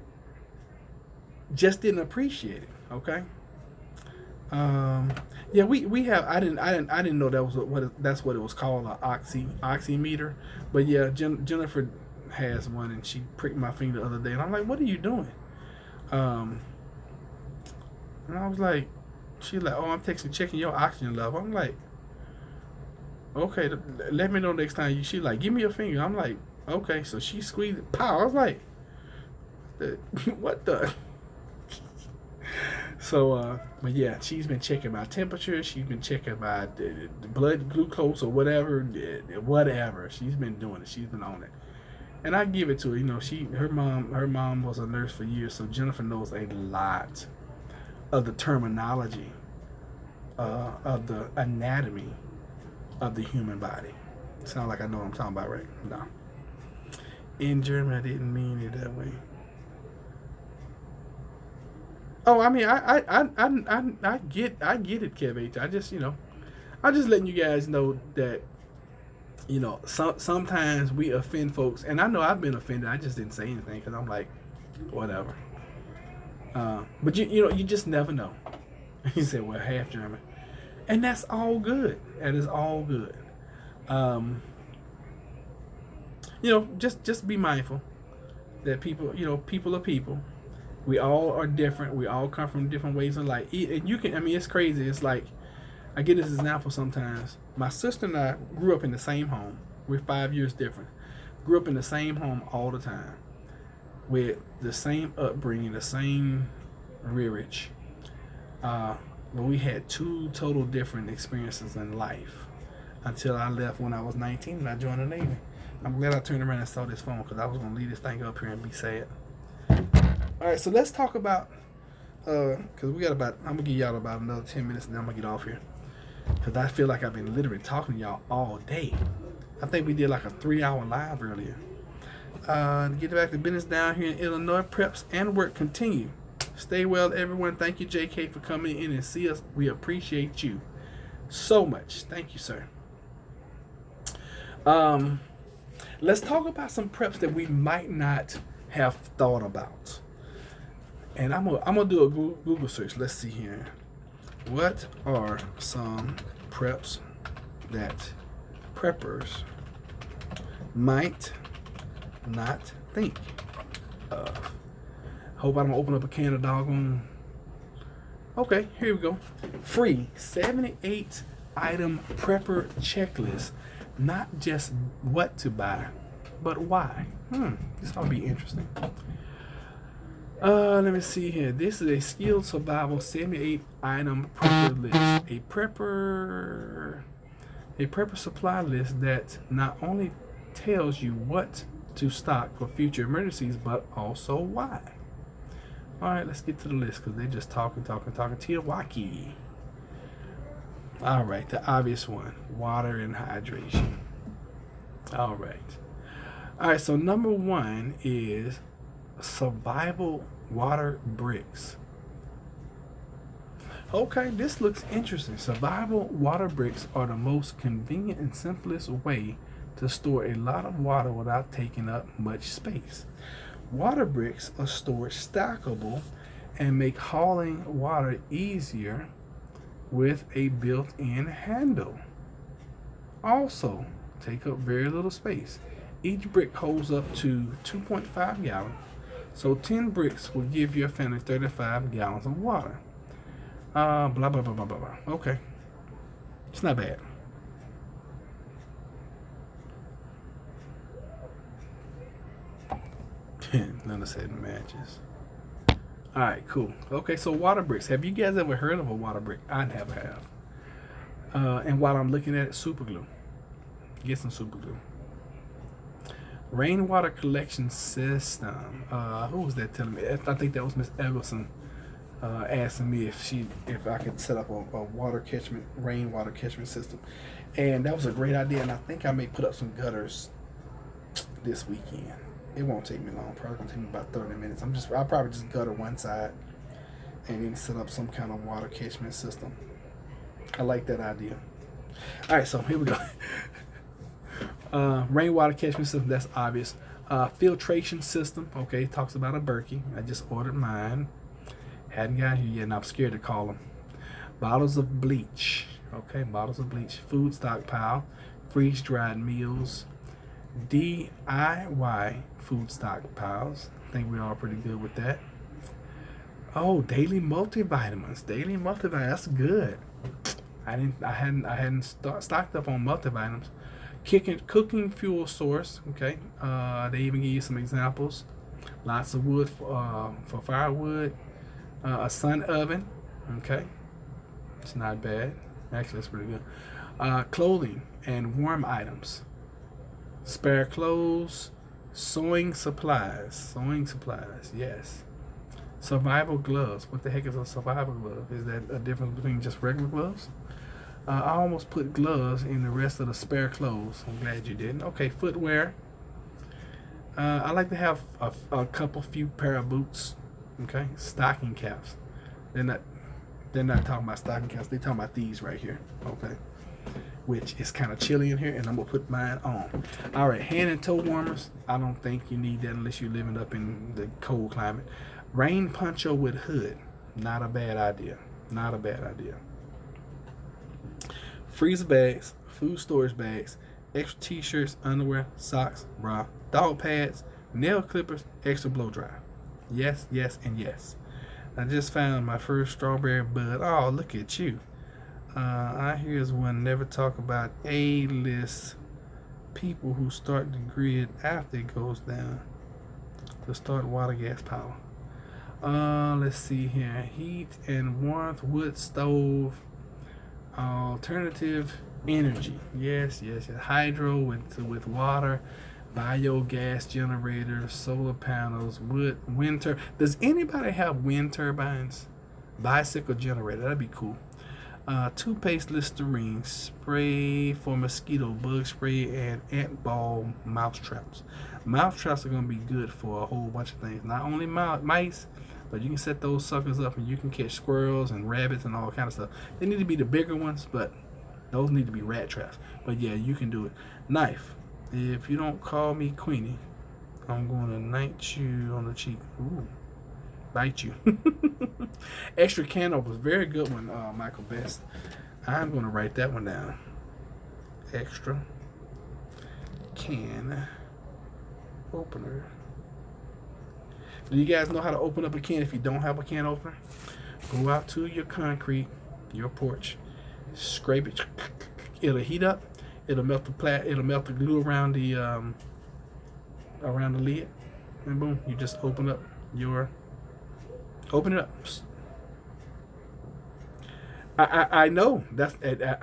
Speaker 1: just didn't appreciate it. Okay. Yeah, we have. I didn't know that's what it was called, an oximeter. But yeah, Jennifer has one, and she pricked my finger the other day, and I'm like, "What are you doing?" And I was like, she's like, "Oh, I'm checking your oxygen level." I'm like, okay, let me know next time. She like, give me your finger. I'm like, okay. So she squeezed it. Pow. I was like, what the? So, but yeah, she's been checking my temperature. She's been checking my the blood glucose or whatever, whatever. She's been doing it. She's been on it, and I give it to her. You know, her mom was a nurse for years, so Jennifer knows a lot of the terminology, of the anatomy of the human body. Sound like I know what I'm talking about, right? No. In German, I didn't mean it that way. Oh, I mean, I get it, Kev H. I just, I'm just letting you guys know that, sometimes we offend folks, and I know I've been offended. I just didn't say anything because I'm like, whatever. But you just never know. He said, well, half German, and that's all good. That is all good. Just be mindful that people are people. We all are different. We all come from different ways of life. And it's crazy. It's like, I get this example sometimes. My sister and I grew up in the same home. We're 5 years different. Grew up in the same home all the time, with the same upbringing, the same rearage. But we had two total different experiences in life until I left when I was 19 and I joined the Navy. I'm glad I turned around and saw this phone because I was going to leave this thing up here and be sad. All right, so let's talk about, because I'm going to give y'all about another 10 minutes and then I'm going to get off here. Because I feel like I've been literally talking to y'all all day. I think we did like a 3-hour live earlier. To get back to business down here in Illinois, preps and work continue. Stay well, everyone. Thank you, JK, for coming in and see us. We appreciate you so much. Thank you, sir. Let's talk about some preps that we might not have thought about. And I'm gonna do a Google search. Let's see here. What are some preps that preppers might not think of? Hope I don't open up a can of doggone. Okay, here we go. Free 78 item prepper checklist. Not just what to buy, but why. This ought to be interesting. Let me see here. This is a skilled survival 78 item prepper list. A prepper supply list that not only tells you what to stock for future emergencies, but also why. Alright, let's get to the list because they're just talking. Tiawaki. Alright, the obvious one. Water and hydration. Alright, so number 1 is survival water bricks. Okay, this looks interesting. Survival water bricks are the most convenient and simplest way to store a lot of water without taking up much space. Water bricks are stored stackable and make hauling water easier with a built-in handle. Also, take up very little space. Each brick holds up to 2.5 gallons, so 10 bricks will give your family 35 gallons of water. Blah, blah, blah, blah, blah, blah. Okay. It's not bad. None said matches. Alright, cool. Okay, so water bricks. Have you guys ever heard of a water brick? I never have. And while I'm looking at it, super glue. Get some super glue. Rainwater collection system. Who was that telling me? I think that was Miss Eggleston asking me if I could set up a rainwater catchment system. And that was a great idea, and I think I may put up some gutters this weekend. It won't take me long. Probably gonna take me about 30 minutes. I'll probably just gutter one side and then set up some kind of water catchment system. I like that idea. All right, so here we go. Rainwater catchment system, that's obvious. Filtration system, okay, talks about a Berkey. I just ordered mine. Hadn't got here yet, and I'm scared to call them. Bottles of bleach, okay, bottles of bleach. Food stockpile, freeze-dried meals, DIY food stockpiles. I think we're all pretty good with that. Oh, daily multivitamins. Daily multivitamins, that's good. Stocked up on multivitamins. Cooking fuel source. Okay. They even give you some examples. Lots of wood for firewood. A sun oven. Okay. It's not bad. Actually, it's pretty good. Clothing and warm items. Spare clothes. Sewing supplies. Sewing supplies. Yes. Survival gloves. What the heck is a survival glove? Is that a difference between just regular gloves? I almost put gloves in the rest of the spare clothes. I'm glad you didn't. Okay, footwear. I like to have a few pair of boots. Okay, stocking caps. They're not talking about stocking caps. They're talking about these right here. Okay, which is kind of chilly in here, and I'm gonna put mine on. All right, hand and toe warmers. I don't think you need that unless you're living up in the cold climate. Rain poncho with hood. Not a bad idea. Not a bad idea. Freezer bags, food storage bags, extra t-shirts, underwear, socks, bra, dog pads, nail clippers, extra blow dry. Yes, yes, and yes. I just found my first strawberry bud. Oh, look at you. I here's one. Never talk about A-list people who start the grid after it goes down to start water, gas, power. Let's see here. Heat and warmth, wood stove, alternative energy. Yes, yes, yes. Hydro with water, biogas generators, solar panels, wind turbines. Does anybody have wind turbines? Bicycle generator. That'd be cool. Toothpaste, Listerine, spray for mosquito, bug spray, and ant ball mouse traps. Mouse traps are going to be good for a whole bunch of things. Not only mice, but you can set those suckers up and you can catch squirrels and rabbits and all kind of stuff. They need to be the bigger ones, but those need to be rat traps. But yeah, you can do it. Knife. If you don't call me Queenie, I'm going to knight you on the cheek. Ooh. Bite you. Extra can openers. Very good one, Michael Best. I'm going to write that one down. Extra can opener. Do you guys know how to open up a can if you don't have a can opener? Go out to your concrete, your porch, scrape it. It'll heat up. It'll melt the glue around the lid, and boom, you just open it up. I know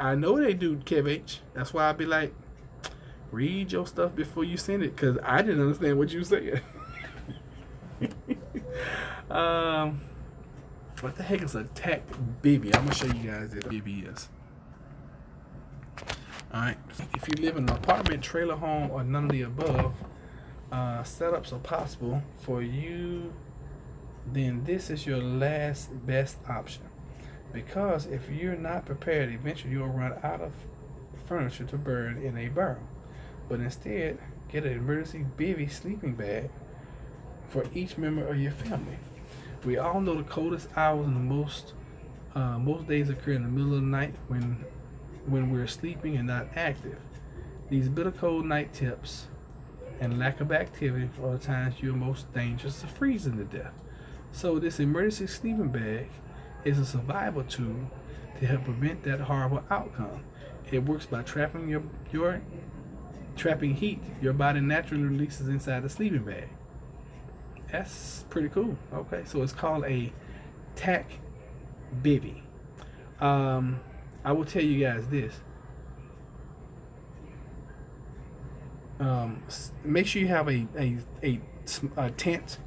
Speaker 1: I know they do, Kev H. That's why I be like, read your stuff before you send it, because I didn't understand what you said. What the heck is a tack bivy? I'm gonna show you guys what a bivy is. Alright, if you live in an apartment, trailer home, or none of the above, setups are possible for you, then this is your last best option. Because if you're not prepared, eventually you'll run out of furniture to burn in a barrel. But instead, get an emergency bivy sleeping bag for each member of your family. We all know the coldest hours and most days occur in the middle of the night when we're sleeping and not active. These bitter cold night tips and lack of activity are the times you're most dangerous to freezing to death. So this emergency sleeping bag is a survival tool to help prevent that horrible outcome. It works by trapping trapping heat your body naturally releases inside the sleeping bag. That's pretty cool. Okay, so it's called a tack bivy. I will tell you guys this. Make sure you have a tent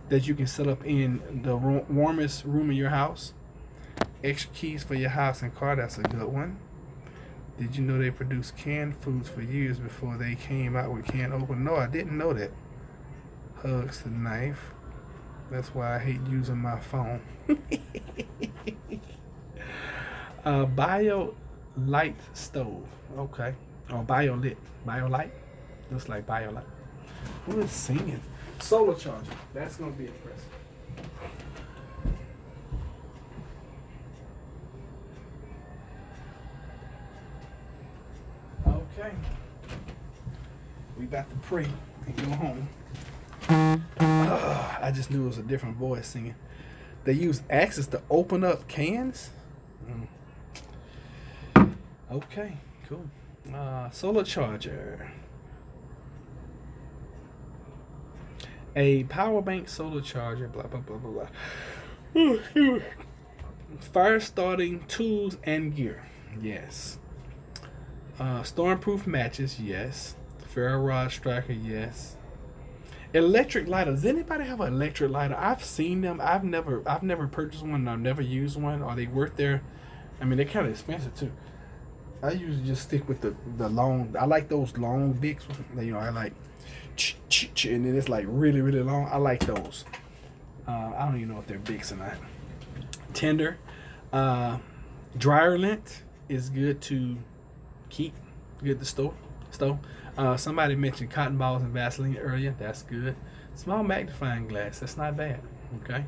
Speaker 1: that you can set up in the warmest room in your house. Extra keys for your house and car. That's a good one. Did you know they produced canned foods for years before they came out with canned opener? No, I didn't know that. Hugs the knife. That's why I hate using my phone. BioLite stove. Okay. Or BioLite. BioLite? Looks like BioLite. Who is singing? Solar charger. That's going to be impressive. Okay. We about to pray and go home. I just knew it was a different voice singing. They use axes to open up cans? Okay, cool. Solar charger. A power bank, solar charger, blah, blah, blah, blah, blah. Fire starting tools and gear. Yes. Stormproof matches. Yes. Ferro rod striker. Yes. Electric lighter. Does anybody have an electric lighter? I've seen them. I've never purchased one. I've never used one. Or they worth their. I mean, they're kind of expensive too. I usually just stick with the long. I like those long Bics. You know, I like, and then it's like really really long. I like those. I don't even know if they're Bics or not. Tinder, dryer lint is good to keep. Good to store. Somebody mentioned cotton balls and Vaseline earlier. That's good. Small magnifying glass. That's not bad. Okay.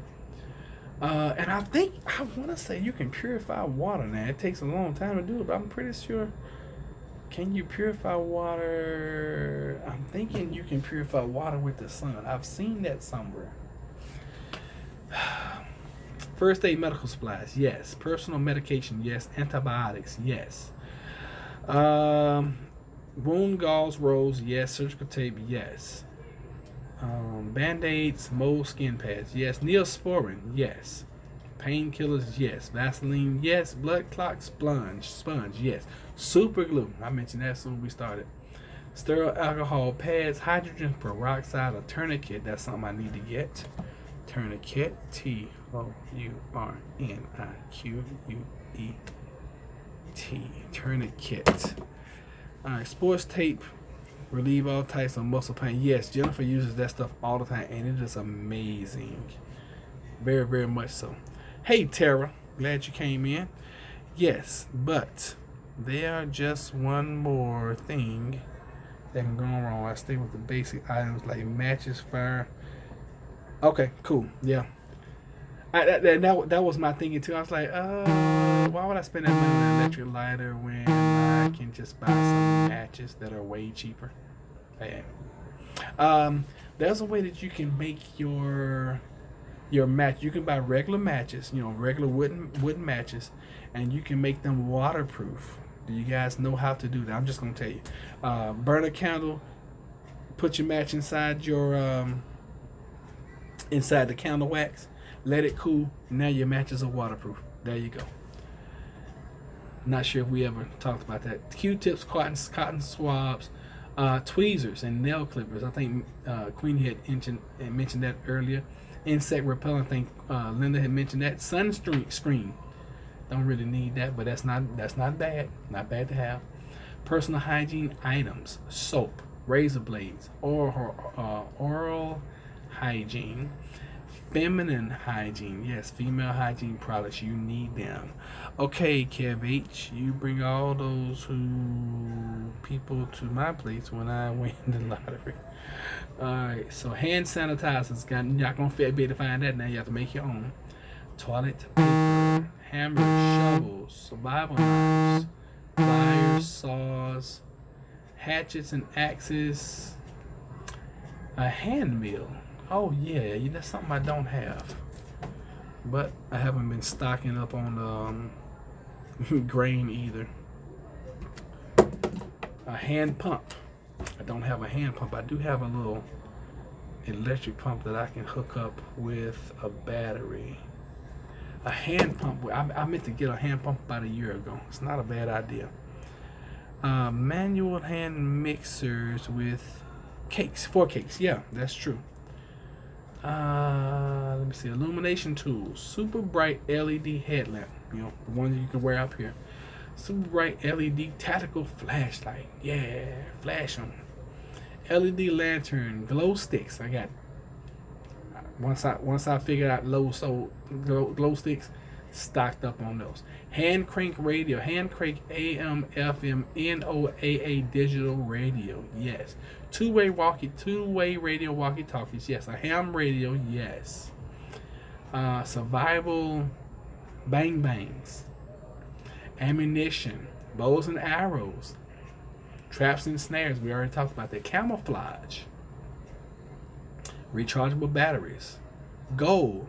Speaker 1: And I want to say you can purify water now. It takes a long time to do it, but I'm pretty sure. Can you purify water? I'm thinking you can purify water with the sun. I've seen that somewhere. First aid medical supplies, yes. Personal medication, yes. Antibiotics, yes. Wound gauze rolls, yes. Surgical tape, yes. Band-aids, mold skin pads, yes. Neosporin, yes. Painkillers, yes. Vaseline, yes. Blood clot sponge, yes. Super glue, I mentioned that soon we started. Sterile alcohol pads, hydrogen peroxide, a tourniquet. That's something I need to get. Tourniquet, Tourniquet. Tourniquet. All right, sports tape, relieve all types of muscle pain. Yes, Jennifer uses that stuff all the time, and it is amazing. Very, very much so. Hey, Tara, glad you came in. Yes, but there are just one more thing that can go wrong. I stay with the basic items like matches, fire. Okay, cool. Yeah. That was my thinking too. I was like, why would I spend that money on an electric lighter when I can just buy some matches that are way cheaper? Yeah. There's a way that you can make your match. You can buy regular matches, regular wooden matches, and you can make them waterproof. Do you guys know how to do that? I'm just gonna tell you. Burn a candle, put your match inside the candle wax, let it cool. Now your matches are waterproof. There you go. Not sure if we ever talked about that. Q-tips, cotton swabs, tweezers, and nail clippers. I think Queenie had mentioned that earlier. Insect repellent. I think Linda had mentioned that. Sunscreen. Don't really need that, but that's not bad. Not bad to have. Personal hygiene items: soap, razor blades, oral hygiene, feminine hygiene. Yes, female hygiene products. You need them. Okay, Kev H, you bring all those people to my place when I win the lottery. Alright, so hand sanitizers. You're not going to be able to find that now. You have to make your own. Toilet paper, hammers, shovels, survival knives, pliers, saws, hatchets and axes, a hand mill. Oh yeah, that's something I don't have. But I haven't been stocking up on grain either. A hand pump. I don't have a hand pump. I do have a little electric pump that I can hook up with a battery. A hand pump. I meant to get a hand pump about a year ago. It's not a bad idea. Manual hand mixers with cakes. 4 cakes. Yeah, that's true. Let me see. Illumination tools. Super bright LED headlamp. The one you can wear up here. Super bright LED tactical flashlight. Yeah, flash them. LED lantern. Glow sticks. I got. Once I figured out glow sticks, stocked up on those. Hand crank radio. Hand crank AM, FM, NOAA digital radio. Yes. Two-way radio walkie-talkies. Yes. A ham radio. Yes. Survival bang bangs. Ammunition. Bows and arrows. Traps and snares. We already talked about that. Camouflage. Rechargeable batteries. Gold.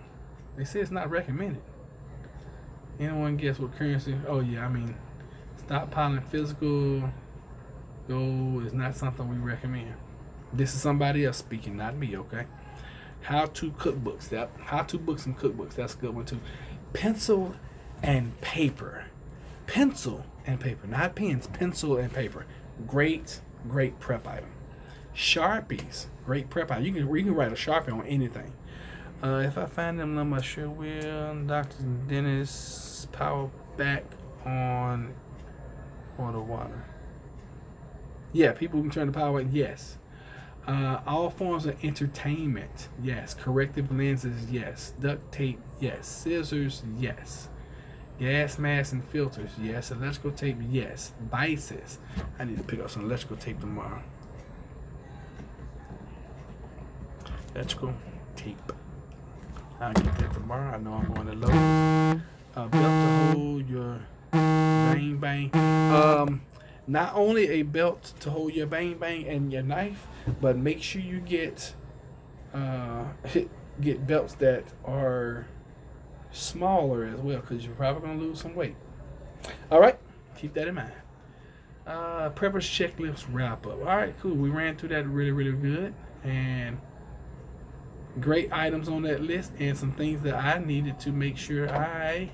Speaker 1: They say it's not recommended. Anyone guess what currency? Oh yeah, I mean, Stockpiling physical gold is not something we recommend. This is somebody else speaking, not me, okay? How-to cookbooks. How-to books and cookbooks. That's a good one, too. Pencil and paper. Pencil and paper. Not pens. Pencil and paper. Great prep item. Sharpies. Great prep item. You can write a Sharpie on anything. If I find them number, I sure will. Doctors and dentists. Power back on water. Yeah, people can turn the power. Yes. All forms of entertainment. Yes. Corrective lenses. Yes. Duct tape. Yes. Scissors. Yes. Gas masks and filters. Yes. Electrical tape. Yes. Vices. I need to pick up some electrical tape tomorrow. Electrical tape. I'll get that tomorrow. I know I'm going to Lowe's. Belt to hold your bang. Not only a belt to hold your bang and your knife, but make sure you get belts that are smaller as well, because you're probably going to lose some weight. All right, keep that in mind. Prepper's checklist wrap up. All right, cool. We ran through that really good, and great items on that list, and some things that I needed to make sure I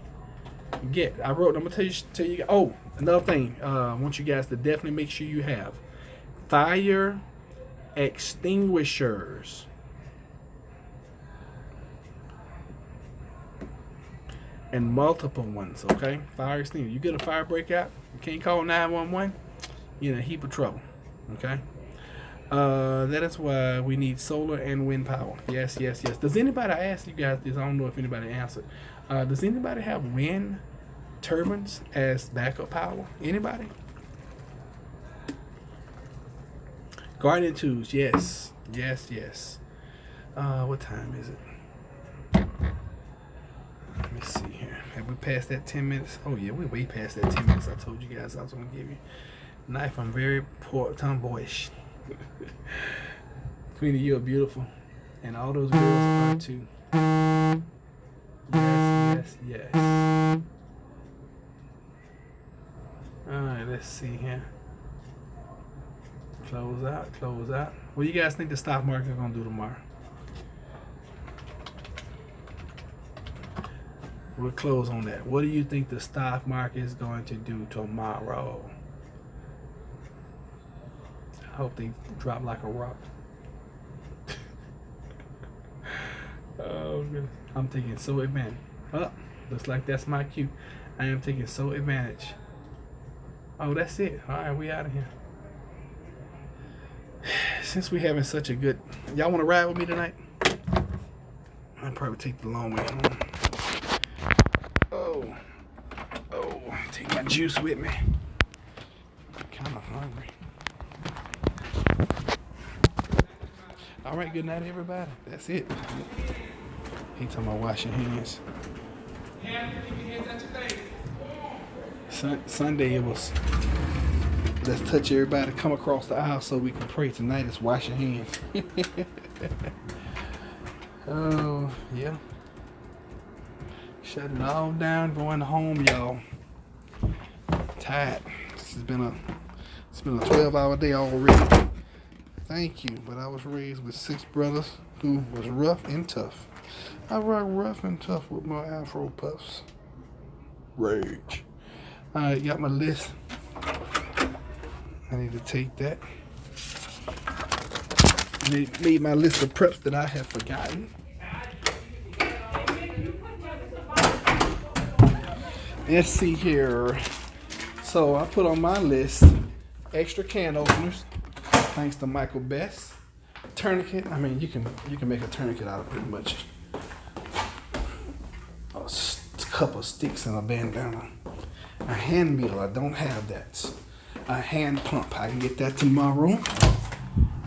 Speaker 1: get. I'm gonna tell you. Oh, another thing. I want you guys to definitely make sure you have fire extinguishers. And multiple ones, okay? Fire extinguisher. You get a fire breakout, you can't call 911, you're in a heap of trouble, okay? That is why we need solar and wind power. Yes. Does anybody, I asked you guys this, I don't know if anybody answered. Does anybody have wind turbines as backup power? Anybody? Gardening tools, yes. What time is it? Let me see here. Have we passed that 10 minutes? Oh yeah, we're way past that 10 minutes I told you guys I was going to give you. Knife, I'm very poor, tomboyish. Queenie, you're beautiful. And all those girls are too. Yes. Alright, let's see here. Close out. What do you guys think the stock market is going to do tomorrow? We'll close on that. What do you think the stock market is going to do tomorrow? I hope they drop like a rock. Oh, goodness. I'm taking so advantage. Oh, looks like that's my cue. I am taking so advantage. Oh, that's it. All right, we out of here. Since we having such a good... Y'all want to ride with me tonight? I'll probably take the long way home. Oh, take my juice with me. I'm kind of hungry. All right, good night, everybody. That's it. He talking about washing hands. Sunday it was, let's touch everybody, come across the aisle so we can pray. Tonight is washing hands. Oh, yeah. Shutting all down, going home, y'all. Tired. It's been a 12-hour day already. Thank you, but I was raised with 6 brothers who was rough and tough. I rock rough and tough with my Afro puffs. Rage. Alright, got my list. I need to take that. Made my list of preps that I have forgotten. Let's see here. So I put on my list extra can openers, thanks to Michael Best. Tourniquet. I mean, you can make a tourniquet out of pretty much a couple of sticks and a bandana. A hand meal. I don't have that. A hand pump. I can get that tomorrow.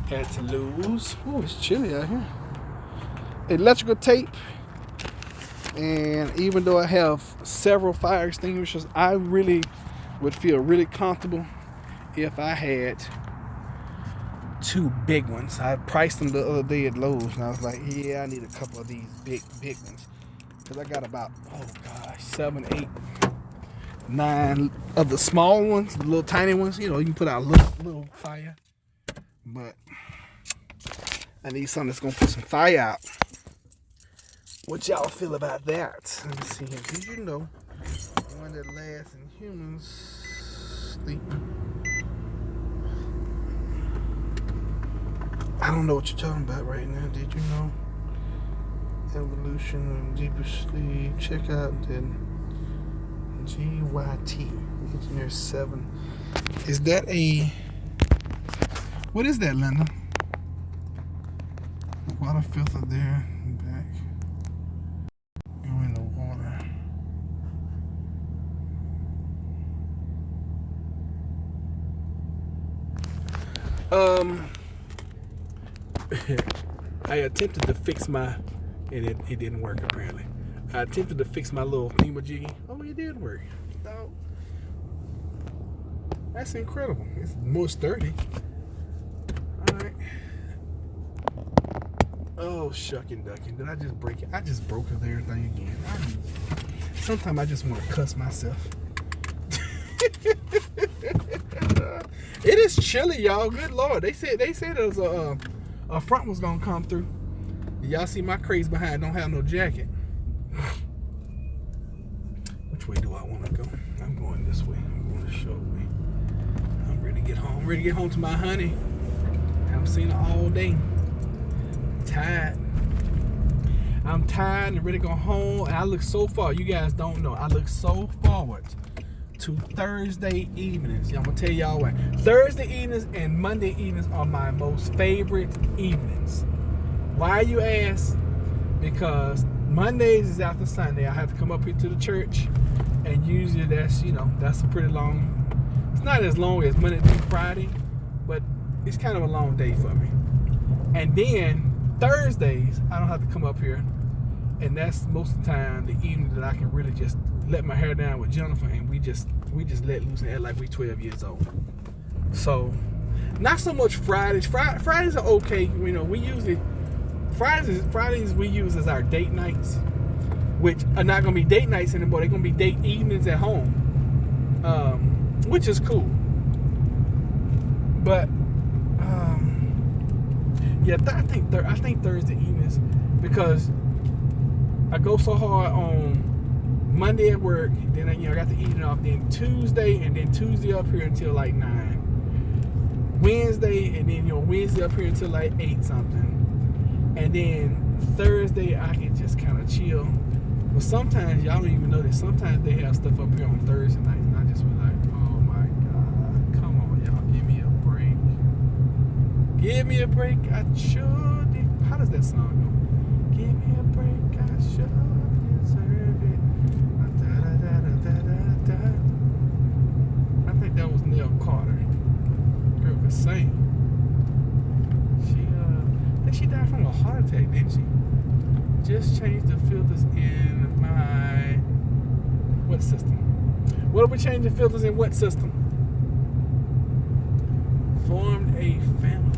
Speaker 1: Had to lose. Oh, it's chilly out here. Electrical tape. And even though I have several fire extinguishers, I really would feel really comfortable if I had 2 big ones. I priced them the other day at Lowe's, and I was like, yeah, I need a couple of these big ones. Because I got about, 7, 8 9 of the small ones, the little tiny ones. You know, you can put out a little fire. But I need something that's gonna put some fire out. What y'all feel about that? Let me see here. Did you know one that lasts in humans sleep? I don't know what you're talking about right now. Did you know? Evolution and deeper sleep. Check out the GYT Engineer 7. Is that a... What is that, Linda? Water filter there and back. Go in the water. I attempted to fix my, and it didn't work apparently. I attempted to fix my little thingamajiggy. Oh, it did work. Oh, that's incredible. It's more sturdy. All right. Oh, shucking ducking. Did I just break it? I just broke everything again. Sometimes I just want to cuss myself. It is chilly, y'all. Good Lord. They said there was a front was gonna come through. Y'all see my craze behind don't have no jacket. Which way do I want to go? I'm going this way. I'm going the short way. I'm ready to get home. I'm ready to get home to my honey. I haven't seen her all day. Tired. I'm tired and ready to go home. And I look so far. You guys don't know. I look so forward to Thursday evenings. I'm gonna tell y'all what. Thursday evenings and Monday evenings are my most favorite evenings. Why, you ask? Because Mondays is after Sunday. I have to come up here to the church, and usually that's a pretty long. It's not as long as Monday through Friday, but it's kind of a long day for me. And then Thursdays I don't have to come up here, and that's most of the time the evening that I can really just let my hair down with Jennifer, and we just let loose and act like we 12 years old. So not so much Fridays. Fridays are okay. We usually Fridays we use as our date nights, which are not gonna be date nights anymore. They're gonna be date evenings at home, which is cool. But yeah, I think Thursday evenings, because I go so hard on Monday at work, then I got the evening off, then Tuesday up here until like 9. Wednesday, and then Wednesday up here until like 8 something. And then Thursday I can just kind of chill. But sometimes y'all don't even know that sometimes they have stuff up here on Thursday nights, and I just be like, oh my God, come on y'all, give me a break. Give me a break, I should. How does that song go? Give me a break, I should deserve it. I think that was Neil Carter. Girl could sing. I think she died from a heart attack, didn't she? Just changed the filters in my what system? What are we changing filters in what system? Formed a family.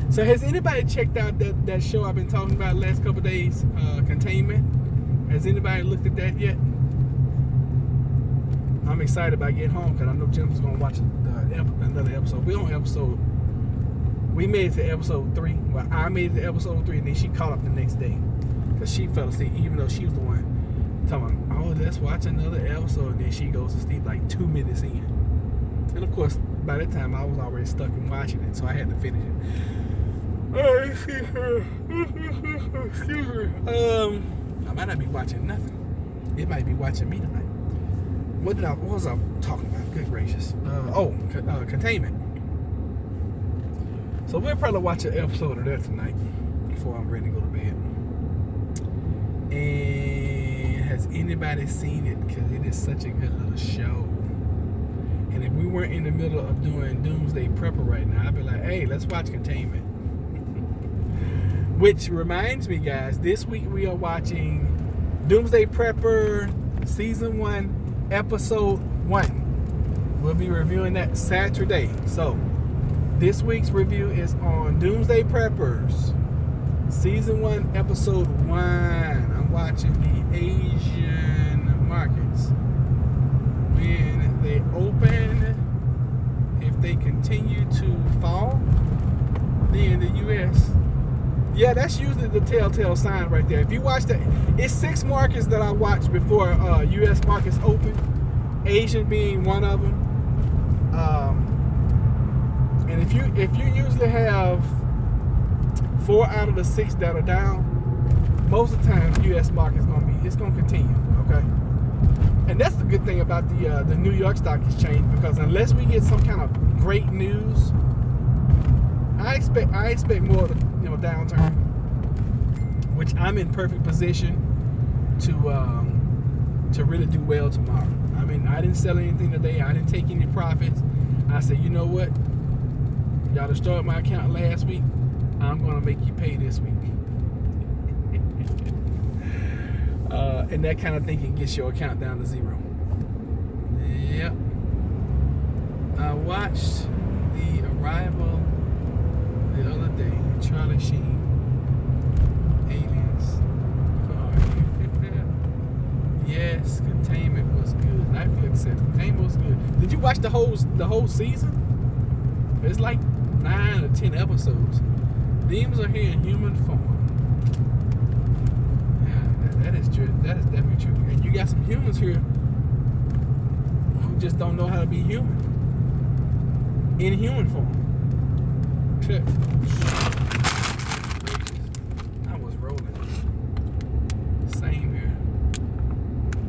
Speaker 1: So has anybody checked out that show I've been talking about the last couple of days, Containment? Has anybody looked at that yet? I'm excited about getting home because I know Jennifer's going to watch another episode. We made it to episode 3. Well, I made it to episode 3, and then she caught up the next day because she fell asleep, even though she was the one talking about, oh, let's watch another episode, and then she goes to sleep like 2 minutes in. And of course, by that time, I was already stuck in watching it, so I had to finish it. Excuse me. I might not be watching nothing. It might be watching me tonight. What was I talking about? Good gracious. Containment. So we'll probably watch an episode of that tonight before I'm ready to go to bed. And has anybody seen it? Because it is such a good little show. And if we weren't in the middle of doing Doomsday Prepper right now, I'd be like, hey, let's watch Containment. Which reminds me, guys, this week we are watching Doomsday Prepper Season 1, Episode 1. We'll be reviewing that Saturday. So, this week's review is on Doomsday Preppers Season 1, Episode 1. I'm watching the Asian markets. When they open, if they continue to fall, then the U.S. Yeah, that's usually the telltale sign right there. If you watch that, it's 6 markets that I watch before U.S. markets open. Asian being one of them. And if you usually have 4 out of the 6 that are down, most of the time U.S. market is gonna continue. Okay, and that's the good thing about the New York Stock Exchange, because unless we get some kind of great news, I expect more of the downturn, which I'm in perfect position to really do well tomorrow. I mean, I didn't sell anything today. I didn't take any profits. I said, you know what? Y'all destroyed my account last week. I'm gonna make you pay this week. And that kind of thinking gets your account down to 0. Yep. I watched The Arrival the other day. Charlie Sheen. Aliens. Yes, Containment was good. Netflix said Containment was good. Did you watch the whole season? It's like 9 or 10 episodes. Demons are here in human form. That is true. That is definitely true. And you got some humans here who just don't know how to be human in human form. Check. I was rolling. Same here.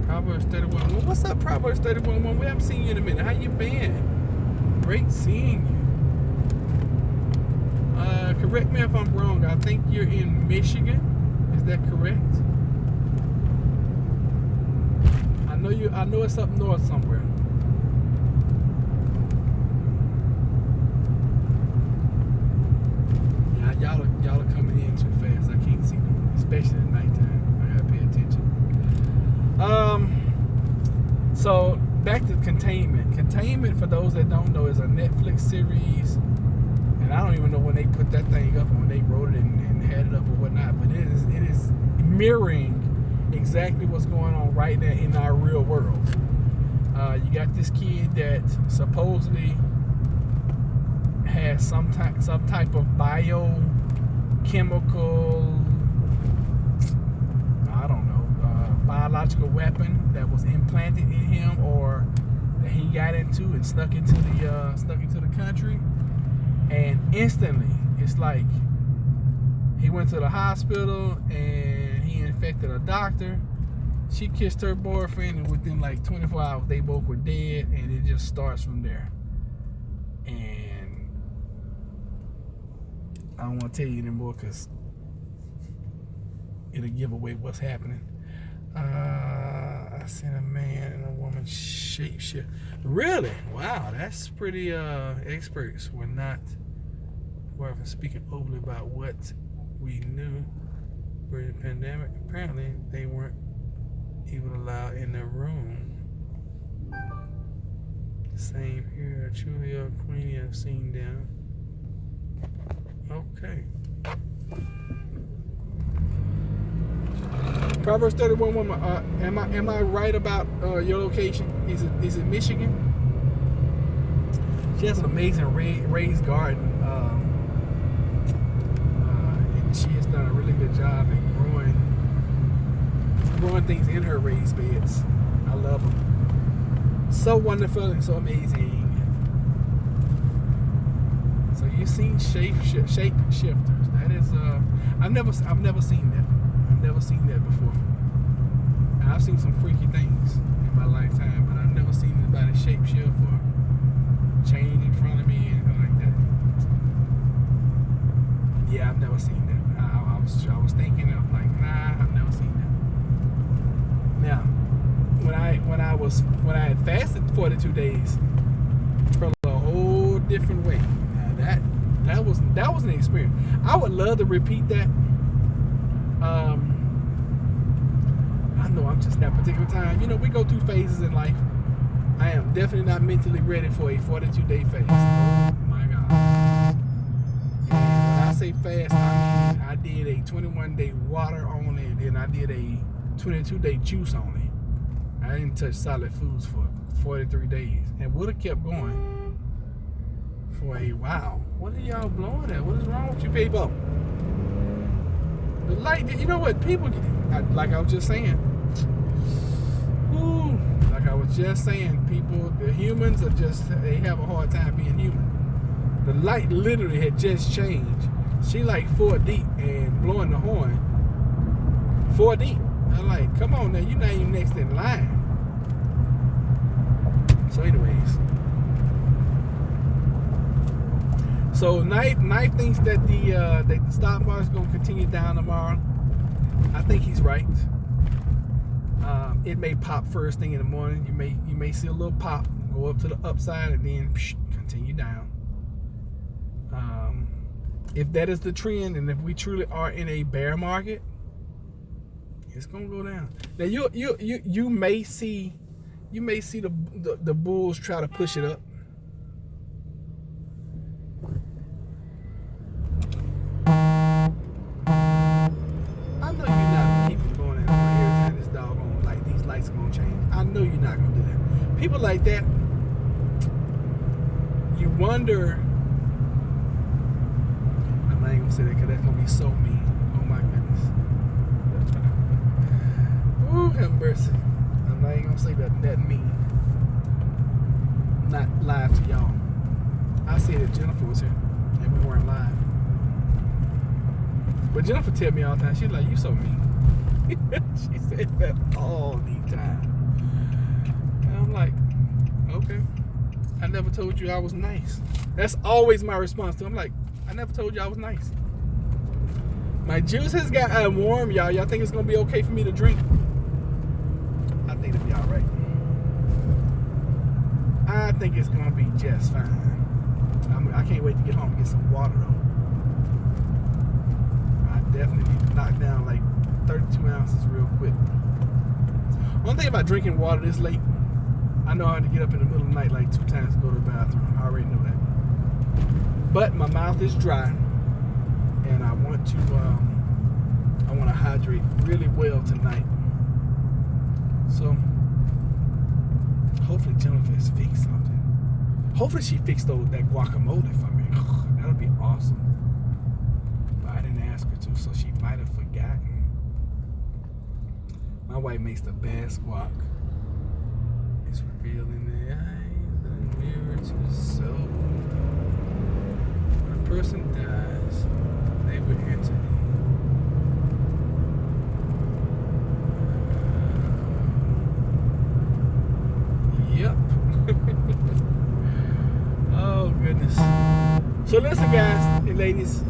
Speaker 1: Proverbs 31:1. What's up, Proverbs 31:1? We haven't seen you in a minute. How you been? Great seeing you. Correct me if I'm wrong. I think you're in Michigan. Is that correct? I know it's up north somewhere. Yeah, y'all are coming in too fast. I can't see them, especially at nighttime. I gotta pay attention. So back to Containment. Containment, for those that don't know, is a Netflix series, and I don't even know when they put that thing up, or when they wrote it and had it up or whatnot. But it is mirroring exactly what's going on right now in our real world. You got this kid that supposedly has some type of biochemical, I don't know, biological weapon that was implanted in him, or that he got into and snuck into the country. And instantly, it's like he went to the hospital and he infected a doctor. She kissed her boyfriend, and within like 24 hours, they both were dead, and it just starts from there. And I don't want to tell you anymore because it'll give away what's happening. I seen a man and a woman shapeshift. Really? Wow, that's pretty experts were not speaking openly about what we knew during the pandemic. Apparently they weren't even allowed in the room. Same here. Truly a Queenie, I've seen them. Okay. Proverbs 31:1. Am I right about your location? Is it Michigan? She has an amazing raised garden, and she has done a really good job at growing things in her raised beds. I love them. So wonderful and so amazing. So you've seen shapeshifters. That is, I've never seen that. I've never seen that before. I've seen some freaky things in my lifetime, but I've never seen anybody shapeshift or change in front of me, anything like that. Yeah, I've never seen that. I was thinking, I'm like, nah, I've never seen that. Now, when I had fasted 42 days, it felt a whole different way. Now that was an experience. I would love to repeat that. I know I'm just that particular time. You know, we go through phases in life. I am definitely not mentally ready for a 42-day fast. Oh my God. And when I say fast, I mean I did a 21-day water only, and then I did a 22-day juice only. I didn't touch solid foods for 43 days and would have kept going for a while. What are y'all blowing at? What is wrong with you people? The light, you know what? People, like I was just saying, like I was just saying, people, the humans are just, they have a hard time being human. The light literally had just changed. She like 4 deep and blowing the horn. 4 deep. I'm like, come on now, you're not even next in line. So anyways. So Knife thinks that the stock market is going to continue down tomorrow. I think he's right. It may pop first thing in the morning. You may see a little pop, go up to the upside, and then continue down. If that is the trend, and if we truly are in a bear market, it's gonna go down. Now you may see the bulls try to push it up. I know you're not keeping going in every time this doggone like these lights are gonna change. I know you're not gonna do that. People like that, you wonder. I ain't gonna say that because that's gonna be so mean. Oh my goodness. Ooh, have mercy. I'm not even gonna say that mean. Not live to y'all. I said that Jennifer was here and we weren't live. But Jennifer tell me all the time, she's like, you so mean. She said that all the time. And I'm like, okay. I never told you I was nice. That's always my response to them. I'm like, I never told you I was nice. My juice has got warm, y'all. Y'all think it's gonna be okay for me to drink? I think it'll be all right. I think it's gonna be just fine. I can't wait to get home and get some water though. I definitely need to knock down like 32 ounces real quick. One thing about drinking water this late, I know I have to get up in the middle of the night like 2 times to go to the bathroom. I already know that. But my mouth is dry, and I want to hydrate really well tonight. So hopefully Jennifer has fixed something. Hopefully she fixed that guacamole for me. That'll be awesome. But I didn't ask her to, so she might have forgotten. My wife makes the best guac. It's revealing the eyes and the mirror to the soul. When a person dies, they would enter Yep. Oh goodness. So listen, guys and ladies.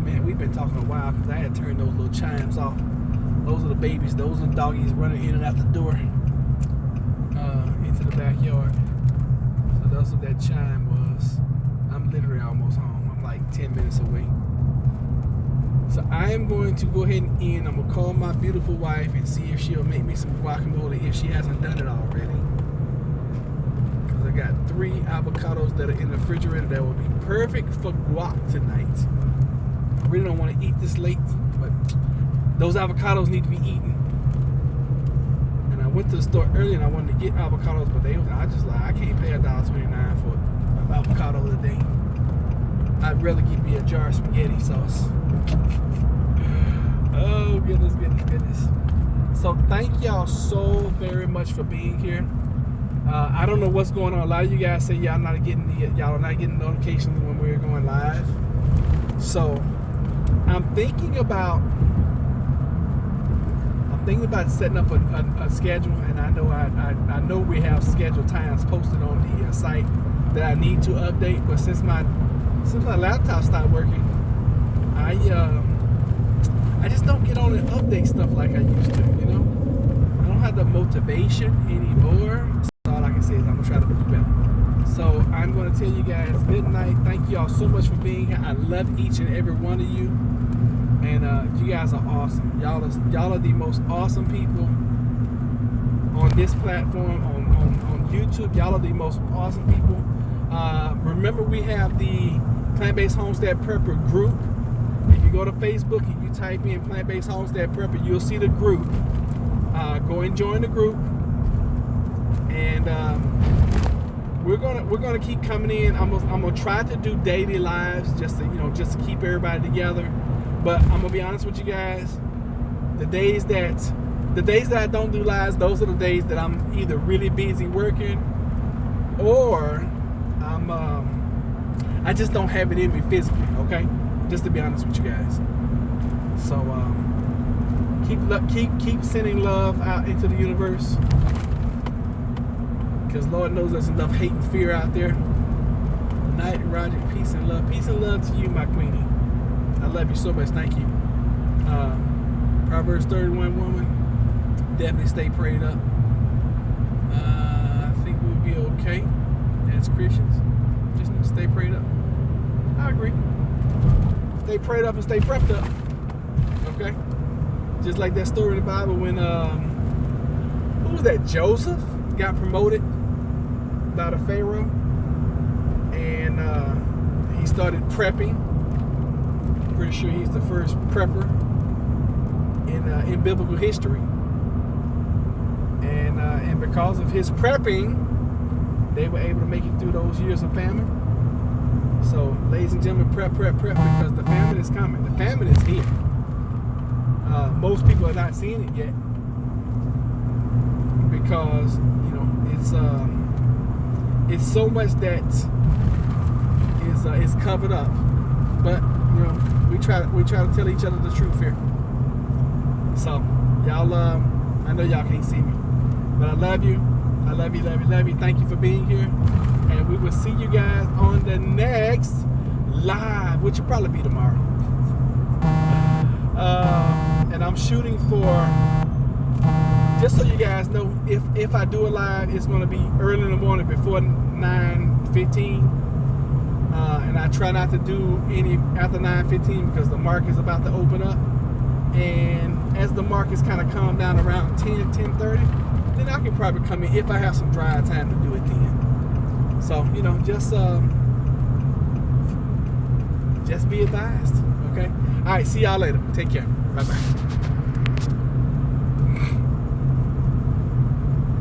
Speaker 1: Man, we've been talking a while because I had turned those little chimes off. Those are the babies. Those are the doggies running in and out the door into the backyard. So that's what that chime was. I'm literally almost home. I'm like 10 minutes away. So I am going to go ahead and end. I'm going to call my beautiful wife and see if she'll make me some guacamole if she hasn't done it already. Because I got 3 avocados that are in the refrigerator that will be perfect for guac tonight. I really don't want to eat this late, but those avocados need to be eaten. And I went to the store earlier and I wanted to get avocados, but I can't pay $1.29 for an avocado today. I'd rather give me a jar of spaghetti sauce. Oh, goodness. So thank y'all so very much for being here. I don't know what's going on. A lot of you guys say y'all are not getting notifications when we're going live. So I'm thinking about setting up a schedule, and I know we have scheduled times posted on the site that I need to update. But since my laptop stopped working, I just don't get on and update stuff like I used to, you know? I don't have the motivation anymore. So all I can say is I'm gonna try to do better. So I'm gonna tell you guys good night. Thank you all so much for being here. I love each and every one of you. And you guys are awesome. Y'all are the most awesome people on this platform, on YouTube. Y'all are the most awesome people. Remember, we have the Plant Based Homestead Prepper group. If you go to Facebook and you type in Plant Based Homestead Prepper, you'll see the group. Go and join the group, and we're gonna keep coming in. I'm gonna try to do daily lives just to keep everybody together. But I'm gonna be honest with you guys. The days that I don't do lives, those are the days that I'm either really busy working, or I just don't have it in me physically. Okay, just to be honest with you guys. So keep sending love out into the universe, because Lord knows there's enough hate and fear out there. Night, Roger. Peace and love. Peace and love to you, my queenie. I love you so much. Thank you. Proverbs 31 woman. Definitely stay prayed up. I think we'll be okay as Christians. Just need to stay prayed up. I agree. Stay prayed up and stay prepped up. Okay? Just like that story in the Bible when who was that? Joseph got promoted by the Pharaoh, and he started prepping. Pretty sure he's the first prepper in biblical history. And because of his prepping, they were able to make it through those years of famine. So, ladies and gentlemen, prep, because the famine is coming. The famine is here. Most people are not seeing it yet, because it's so much that is covered up. But we try to tell each other the truth here. So y'all, I know y'all can't see me, but I love you. I love you, love you, love you. Thank you for being here, and we will see you guys on the next live, which will probably be tomorrow. And I'm shooting for, just so you guys know, if I do a live, it's going to be early in the morning before 9:15. And I try not to do any after 9:15 because the market is about to open up. And as the market's kind of calm down around 10:30, then I can probably come in if I have some dry time to do it then. So, just be advised. Okay? All right, see y'all later. Take care. Bye-bye.